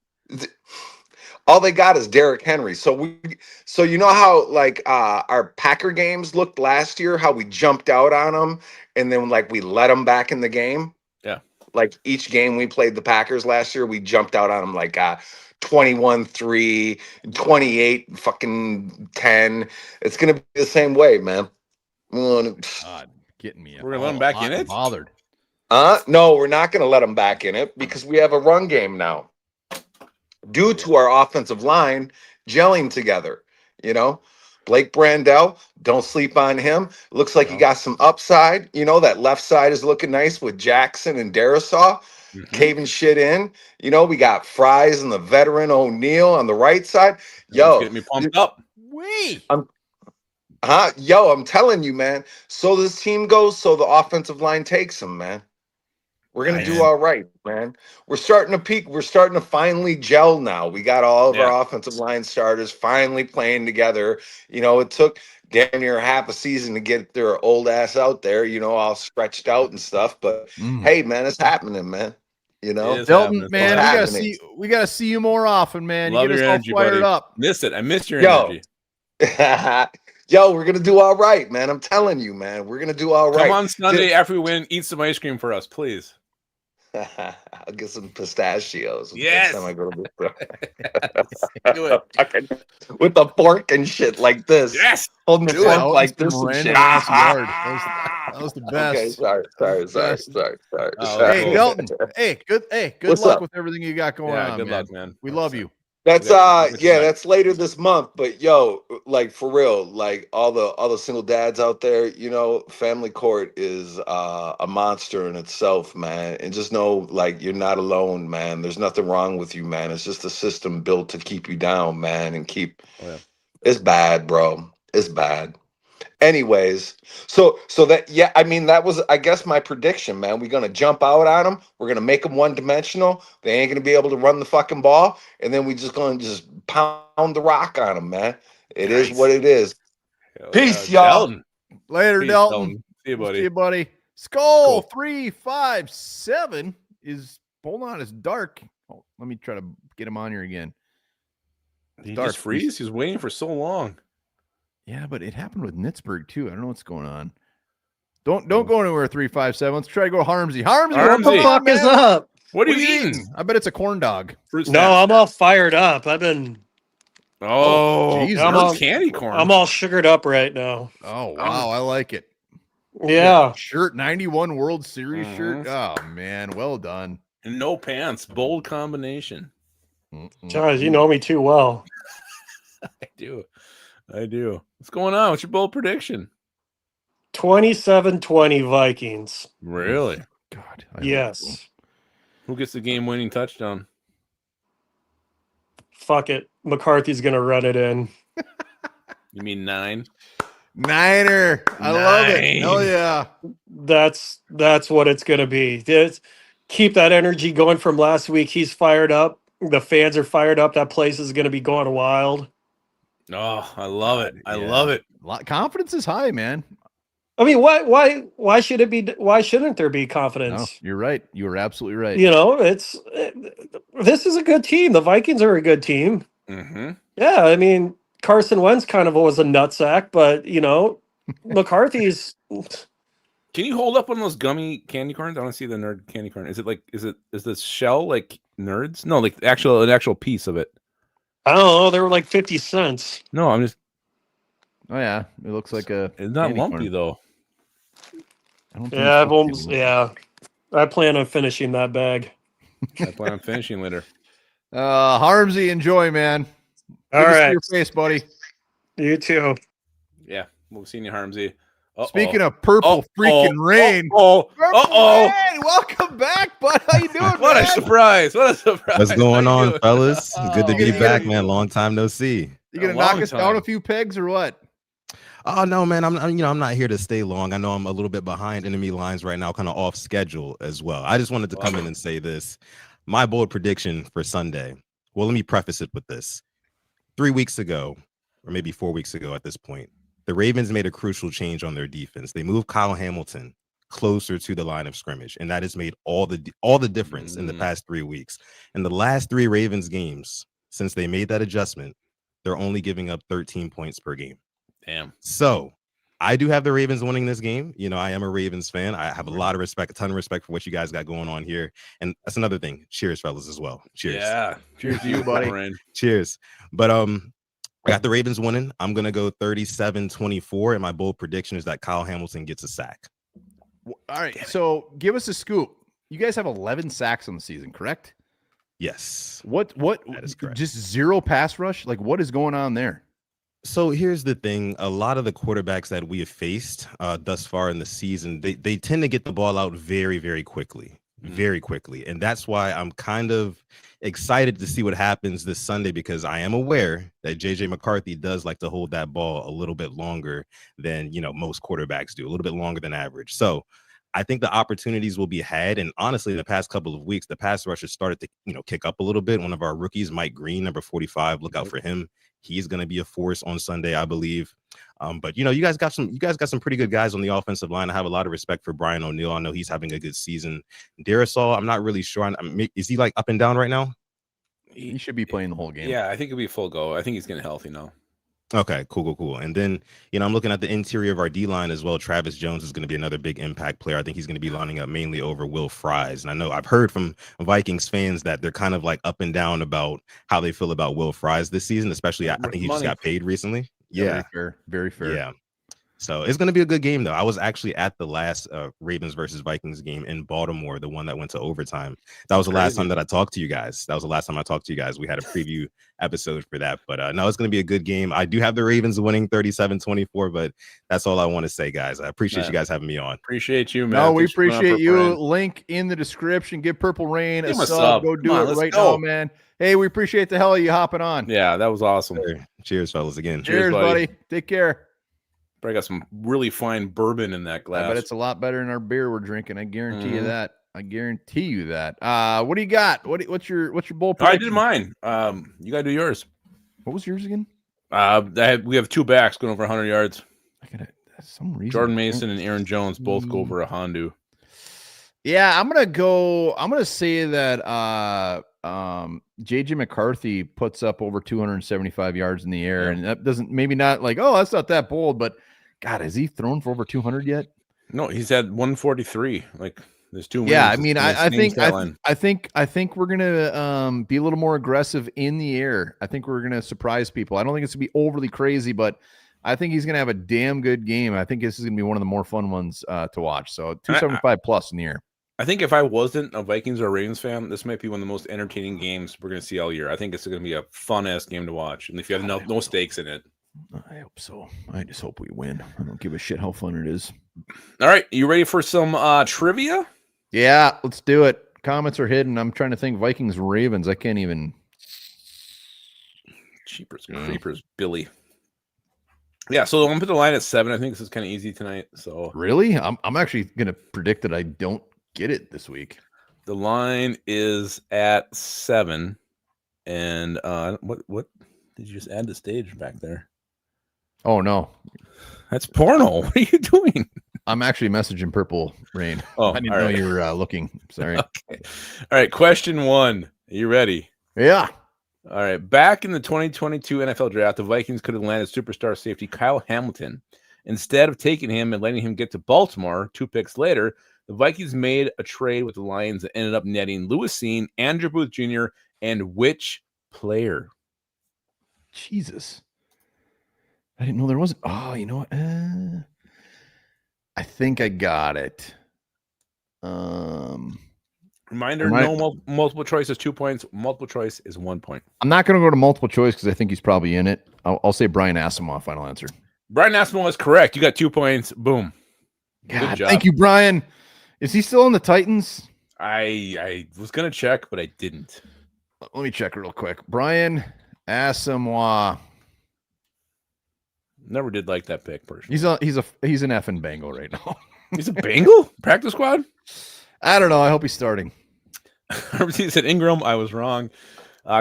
all they got is Derrick Henry. So you know how like our Packer games looked last year, how we jumped out on them and then like we let them back in the game. Yeah. Like each game we played the Packers last year, we jumped out on them like 21-3, 28 fucking 10. It's gonna be the same way, man. God, getting me. We're gonna let them back in it. Bothered. No, we're not gonna let them back in it because we have a run game now. Due to our offensive line gelling together, you know, Blake Brandel, don't sleep on him. Looks like he got some upside. You know, that left side is looking nice with Jackson and Darisaw caving shit in. You know, we got Fries and the veteran O'Neal on the right side. Yo, get me pumped up. I'm telling you, man. So this team goes, so the offensive line takes them, man. We're going to do all right, man. We're starting to peak. We're starting to finally gel now. We got all of our offensive line starters finally playing together. You know, it took damn near half a season to get their old ass out there, you know, all stretched out and stuff. But hey, man, it's happening, man. You know, Delton, man, we gotta see you more often, man. Love you get your us all energy, fired buddy. up. Miss it. I miss your energy. Yo, we're gonna do all right, man. I'm telling you, man. We're gonna do all right. Come on Sunday after we win, eat some ice cream for us, please. I'll get some pistachios. Yes. Next time I go to Do it. With the fork and shit like this. Yes. Holding the fork like this and shit. That was the best. Okay, sorry. Hey, Delton. Hey, good What's luck up? with everything you got going on. Good man. luck, man. We love you. That's that's later this month. But yo, like for real, like all the single dads out there, you know, family court is a monster in itself, man. And just know, like, you're not alone, man. There's nothing wrong with you, man. It's just a system built to keep you down, man, and keep. It's bad, bro. It's bad. Anyways, so that I mean that was I guess my prediction, man. We're gonna jump out on them. We're gonna make them one dimensional. They ain't gonna be able to run the fucking ball, and then we just gonna pound the rock on them, man. It is what it is. Peace, y'all. Delton. Later, Peace, Delton. See you, buddy. See you, buddy. Skull 357 is hold on. It's dark. Oh, let me try to get him on here again. Did he just freeze? He was waiting for so long. Yeah, but it happened with Nitzberg too. I don't know what's going on. Don't go anywhere. 357. Let's try to go Harmsy. Harmsy, what the fuck is up? What are you eating? I bet it's a corn dog. No, I'm all fired up. I've been Oh, geez, I'm that's all- candy corn. I'm all sugared up right now. Oh wow, I like it. Yeah. Shirt 91 World Series shirt. Mhm. Oh man, well done. And no pants. Bold combination. Charles, you know me too well. I do. What's going on? What's your bold prediction? 27-20 Vikings. Really? God. I hope so. Yes. Who gets the game-winning touchdown? Fuck it. McCarthy's going to run it in. You mean 9? Niner. I love it. Nine. Hell yeah. That's what it's going to be. Keep that energy going from last week. He's fired up. The fans are fired up. That place is going to be going wild. Oh, I love it. I Yeah. love it. Confidence is high, man. I mean, why should it be? Why shouldn't there be No, confidence? you're right. You are absolutely right. You know, this is a good team. The Vikings are a good team. Mm-hmm. Yeah, I mean, Carson Wentz kind of was a nutsack, but you know, McCarthy's. Can you hold up one of those gummy candy corns? I want to see the nerd candy corn. Is the shell like nerds? No, like an actual piece of it. I don't know. They were like 50 cents. No, I'm just. Oh yeah, it looks like a. It's not candy lumpy corn. though. I don't think Yeah, it's I've almost. lumpy. Yeah, I plan on finishing that bag. I plan on finishing later. Harmsy, enjoy, man. All Good to see right, your face, buddy. you too. Yeah, we'll see you, Harmsy. Speaking of purple freaking rain. Purple Rain, welcome back, bud. How you doing? What a man? surprise! What a surprise! What's going How you on, doing? fellas? Good to Oh, be man. back, man. Long time no see. You gonna A knock long us down time. a few pegs or what? Oh no, man. I'm not here to stay long. I know I'm a little bit behind enemy lines right now, kind of off schedule as well. I just wanted to come in and say this. My bold prediction for Sunday. Well, let me preface it with this. 3 weeks ago, or maybe 4 weeks ago at this point, the Ravens made a crucial change on their defense. They moved Kyle Hamilton closer to the line of scrimmage, and that has made all the difference in the past 3 weeks. In the last 3 Ravens games, since they made that adjustment, they're only giving up 13 points per game. Damn. So I do have the Ravens winning this game. You know, I am a Ravens fan. I have a lot of respect, a ton of respect for what you guys got going on here. And that's another thing. Cheers, fellas, as well. Cheers. Yeah. Cheers to you, buddy. Rain. Cheers. But I got the Ravens winning. I'm gonna go 37-24, and my bold prediction is that Kyle Hamilton gets a sack. All right, so give us a scoop. You guys have 11 sacks on the season, correct? Yes. What? That is correct. Just 0 pass rush? Like, what is going on there? So here's the thing. A lot of the quarterbacks that we have faced thus far in the season, they tend to get the ball out very, very quickly. Very quickly. And that's why I'm kind of excited to see what happens this Sunday, because I am aware that JJ McCarthy does like to hold that ball a little bit longer than, you know, most quarterbacks do, a little bit longer than average. So I think the opportunities will be had. And honestly, the past couple of weeks, the pass rush has started to, you know, kick up a little bit. One of our rookies, Mike Green, number 45, look out for him. He's going to be a force on Sunday, I believe. But you know, you guys got some pretty good guys on the offensive line. I have a lot of respect for Brian O'Neill. I know he's having a good season. Darisaw, I'm not really sure. Is he like up and down right now? He should be playing the whole game. Yeah, I think it'll be full go. I think he's getting healthy now. Okay, cool. And then, you know, I'm looking at the interior of our D-line as well. Travis Jones is going to be another big impact player. I think he's going to be lining up mainly over Will Fries. And I know I've heard from Vikings fans that they're kind of like up and down about how they feel about Will Fries this season, especially I think he just got paid recently. Yeah. Very fair. Yeah. So it's going to be a good game, though. I was actually at the last Ravens versus Vikings game in Baltimore, the one that went to overtime. That was the last time that I talked to you guys. We had a preview episode for that. But no, it's going to be a good game. I do have the Ravens winning 37-24, but that's all I want to say, guys. I appreciate you guys having me on. Appreciate you, man. No, we Thanks for coming on appreciate for you. Brian. Link in the description. Give Purple Rain a Give him a sub. sub. Go do Come on, it let's right go. now, man. Hey, we appreciate the hell of you hopping on. Yeah, that was awesome. Cheers, fellas, again. Cheers, buddy. Take care. But I got some really fine bourbon in that glass. I bet it's a lot better than our beer we're drinking. I guarantee you that. I guarantee you that. What do you got? What's your bowl I prediction? did mine. You gotta do yours. What was yours again? We have 2 backs going over 100 yards. I gotta some reason. Jordan Mason and Aaron Jones both go over a Hondu. Yeah, I'm gonna say that JJ McCarthy puts up over 275 yards in the air, and that doesn't maybe not like, oh, that's not that bold, but God, has he thrown for over 200 yet? No, he's had 143. Like There's 2 wins. Yeah, I mean, It's the I same think stat line. I think we're gonna be a little more aggressive in the air. I think we're gonna surprise people. I don't think it's gonna be overly crazy, but I think he's gonna have a damn good game. I think this is gonna be one of the more fun ones to watch. So 275 plus in the air. I think if I wasn't a Vikings or a Ravens fan, this might be one of the most entertaining games we're going to see all year. I think it's going to be a fun-ass game to watch. And if you have no stakes in it. I hope so. I just hope we win. I don't give a shit how fun it is. All right. You ready for some trivia? Yeah, let's do it. Comments are hidden. I'm trying to think Vikings, Ravens. I can't even. Cheapers, creepers, Billy. Yeah, so I'm going to put the line at 7. I think this is kind of easy tonight. So Really? I'm actually going to predict that I don't get it this week. the line is at 7. And what did you just add the stage back there? Oh, no. That's porno. What are you doing? I'm actually messaging Purple Rain. Oh, I didn't all know right. you were looking. Sorry. Okay. All right, question 1. Are you ready? Yeah. All right. Back in the 2022 NFL draft, the Vikings could have landed superstar safety Kyle Hamilton. Instead of taking him and letting him get to Baltimore 2 picks later, the Vikings made a trade with the Lions that ended up netting Lewis Seen, Andrew Booth Jr., and which player? Jesus. I didn't know there wasn't. Oh, you know what? I think I got it. Reminder, no multiple choice is 2 points. Multiple choice is 1 point. I'm not going to go to multiple choice because I think he's probably in it. I'll say Brian Asamoah, final answer. Brian Asamoah is correct. You got 2 points. Boom. God, Good job. thank you, Brian. Is he still in the Titans? I was going to check, but I didn't. Let me check real quick. Brian Asamoah. Never did like that pick personally. He's an effing Bengal right now. He's a Bengal? Practice squad? I don't know. I hope he's starting. He said Ingram. I was wrong.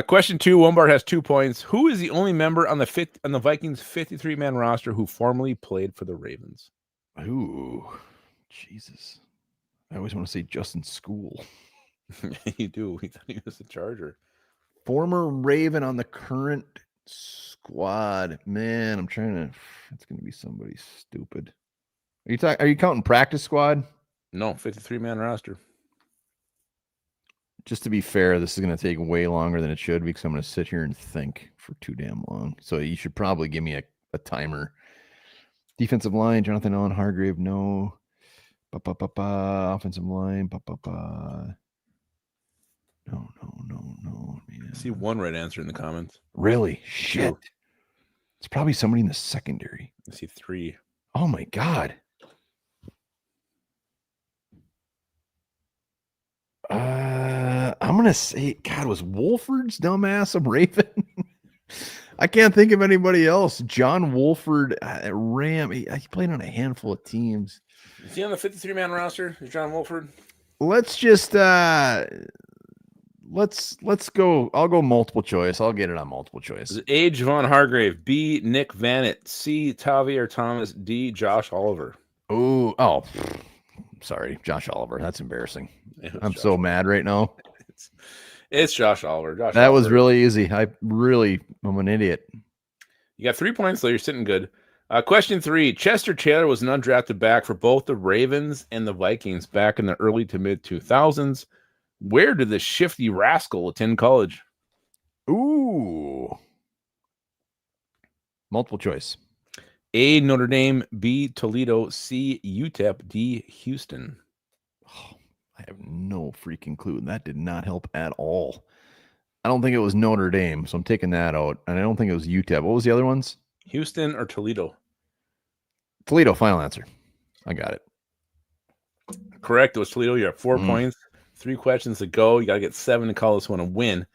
Question 2. Wombard has 2 points. Who is the only member on the Vikings 53-man roster who formerly played for the Ravens? Ooh, Jesus. I always want to say Justin School. You do. He thought he was a Charger. Former Raven on the current squad. Man, I'm trying to. It's going to be somebody stupid. Are you counting practice squad? No, 53-man roster. Just to be fair, this is going to take way longer than it should because I'm going to sit here and think for too damn long. So you should probably give me a timer. Defensive line, Jonathan Allen Hargrave, no. Offensive line, No. I see one right answer in the comments. Really? Shit. It's probably somebody in the secondary. I see 3. Oh my God. I'm gonna say, God, was Wolford's dumbass a Raven? I can't think of anybody else. John Wolford, Ram. He played on a handful of teams. Is he on the 53-man roster? Is John Wolford? Let's just let's go. I'll go multiple choice. I'll get it on multiple choice. A. Javon Hargrave, B. Nick Vannett, C. Tavier Thomas, D. Josh Oliver. Oh, sorry, Josh Oliver. That's embarrassing. I'm so mad right now. It's Josh Oliver. That was really easy. I'm an idiot. You got 3 points, though. You're sitting good. Question 3. Chester Taylor was an undrafted back for both the Ravens and the Vikings back in the early to mid 2000s. Where did the shifty rascal attend college? Ooh. Multiple choice. A. Notre Dame, B. Toledo, C. UTEP, D. Houston. Oh, I have no freaking clue. That did not help at all. I don't think it was Notre Dame, so I'm taking that out. And I don't think it was UTEP. What was the other ones? Houston or Toledo? Toledo, final answer. I got it. Correct. It was Toledo. You're at 4 points. 3 questions to go. You got to get 7 to call this one a win.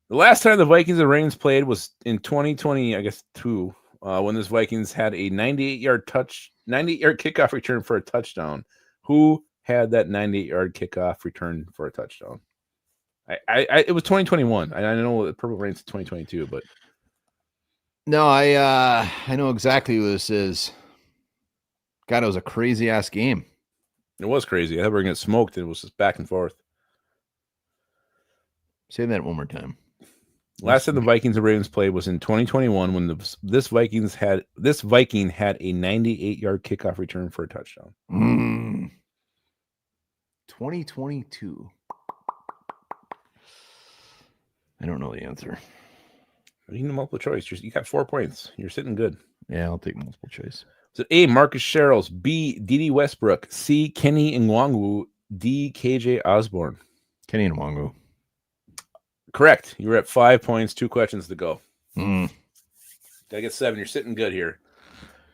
The last time the Vikings and Ravens played was in 2020, I guess, 2, when this Vikings had a 98-yard kickoff return for a touchdown. Who had that 98-yard kickoff return for a touchdown? It was 2021. I know the Purple Rain's 2022, but no, I know exactly who this is. God, it was a crazy ass game. it was crazy. I thought we were going to get smoked, and it was just back and forth. Say that one more time. Last time the Vikings and Ravens played was in 2021 when this Viking had a 98-yard kickoff return for a touchdown. 2022. I don't know the answer. You need multiple choice. You got 4 points. You're sitting good. Yeah, I'll take multiple choice. So A, Marcus Sherrills. B, Dede Westbrook. C, Kenny Nwangwu. D, KJ Osborne. Kenny Nwangwu. Correct. You were at 5 points, 2 questions to go. Mm. Gotta get 7. You're sitting good here.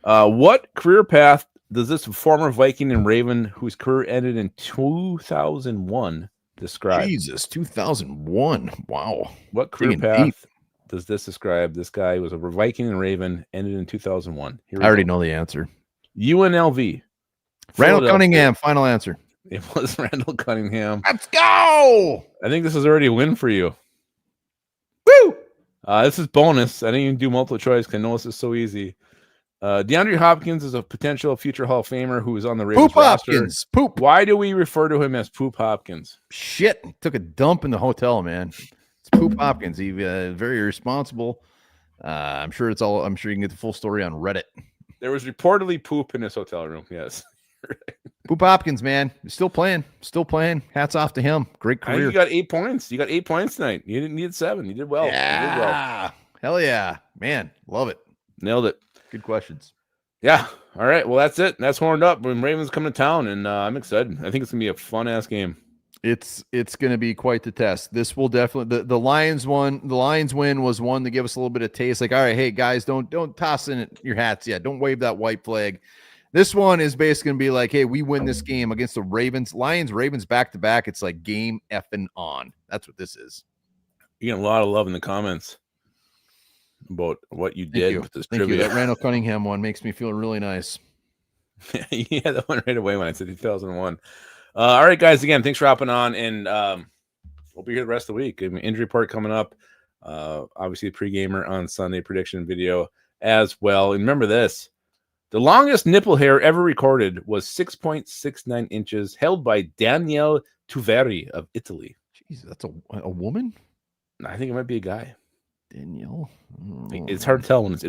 What career path does this former Viking and Raven, whose career ended in 2001, describe? Jesus, 2001. Wow. What career Digging path deep. does this describe? This guy was a Viking and Raven, ended in 2001. Here we I already go. know the answer. UNLV. Randall Philadelphia. Cunningham, final answer. It was Randall Cunningham. Let's go. I think this is already a win for you. Woo! This is bonus. I didn't even do multiple choice because I know this is so easy. DeAndre Hopkins is a potential future Hall of Famer who is on the Ravens Poop roster. Hopkins. Poop. Why do we refer to him as Poop Hopkins? Shit. Took a dump in the hotel, man. It's Poop Hopkins. He very irresponsible. I'm sure you can get the full story on Reddit. There was reportedly poop in his hotel room. Yes. Poop Hopkins, man. He's still playing. Hats off to him. Great I think career. you got 8 points. You got 8 points tonight. You didn't need 7. You did well. Yeah. You did well. Hell yeah. Man, love it. Nailed it. Good questions. Yeah. All right. Well, that's it. That's horned up when Ravens come to town, and I'm excited. I think it's gonna be a fun ass game. It's going to be quite the test. This will definitely the Lions won. The Lions win was one to give us a little bit of taste. Like, all right, hey guys, don't toss in your hats yet. Don't wave that white flag. This one is basically going to be like, hey, we win this game against the Ravens. Ravens back to back. It's like game effing on. That's what this is. You get a lot of love in the comments about what you did with this trivia. That Randall Cunningham one makes me feel really nice. Yeah, that one right away when I said 2001. All right, guys. Again, thanks for hopping on, and we'll be here the rest of the week. Injury report coming up. Obviously, the pre-gamer on Sunday, prediction video as well. And remember this: the longest nipple hair ever recorded was 6.69 inches, held by Daniele Tuveri of Italy. Jeez, that's a woman? I think it might be a guy. Danielle. It's hard to tell when it's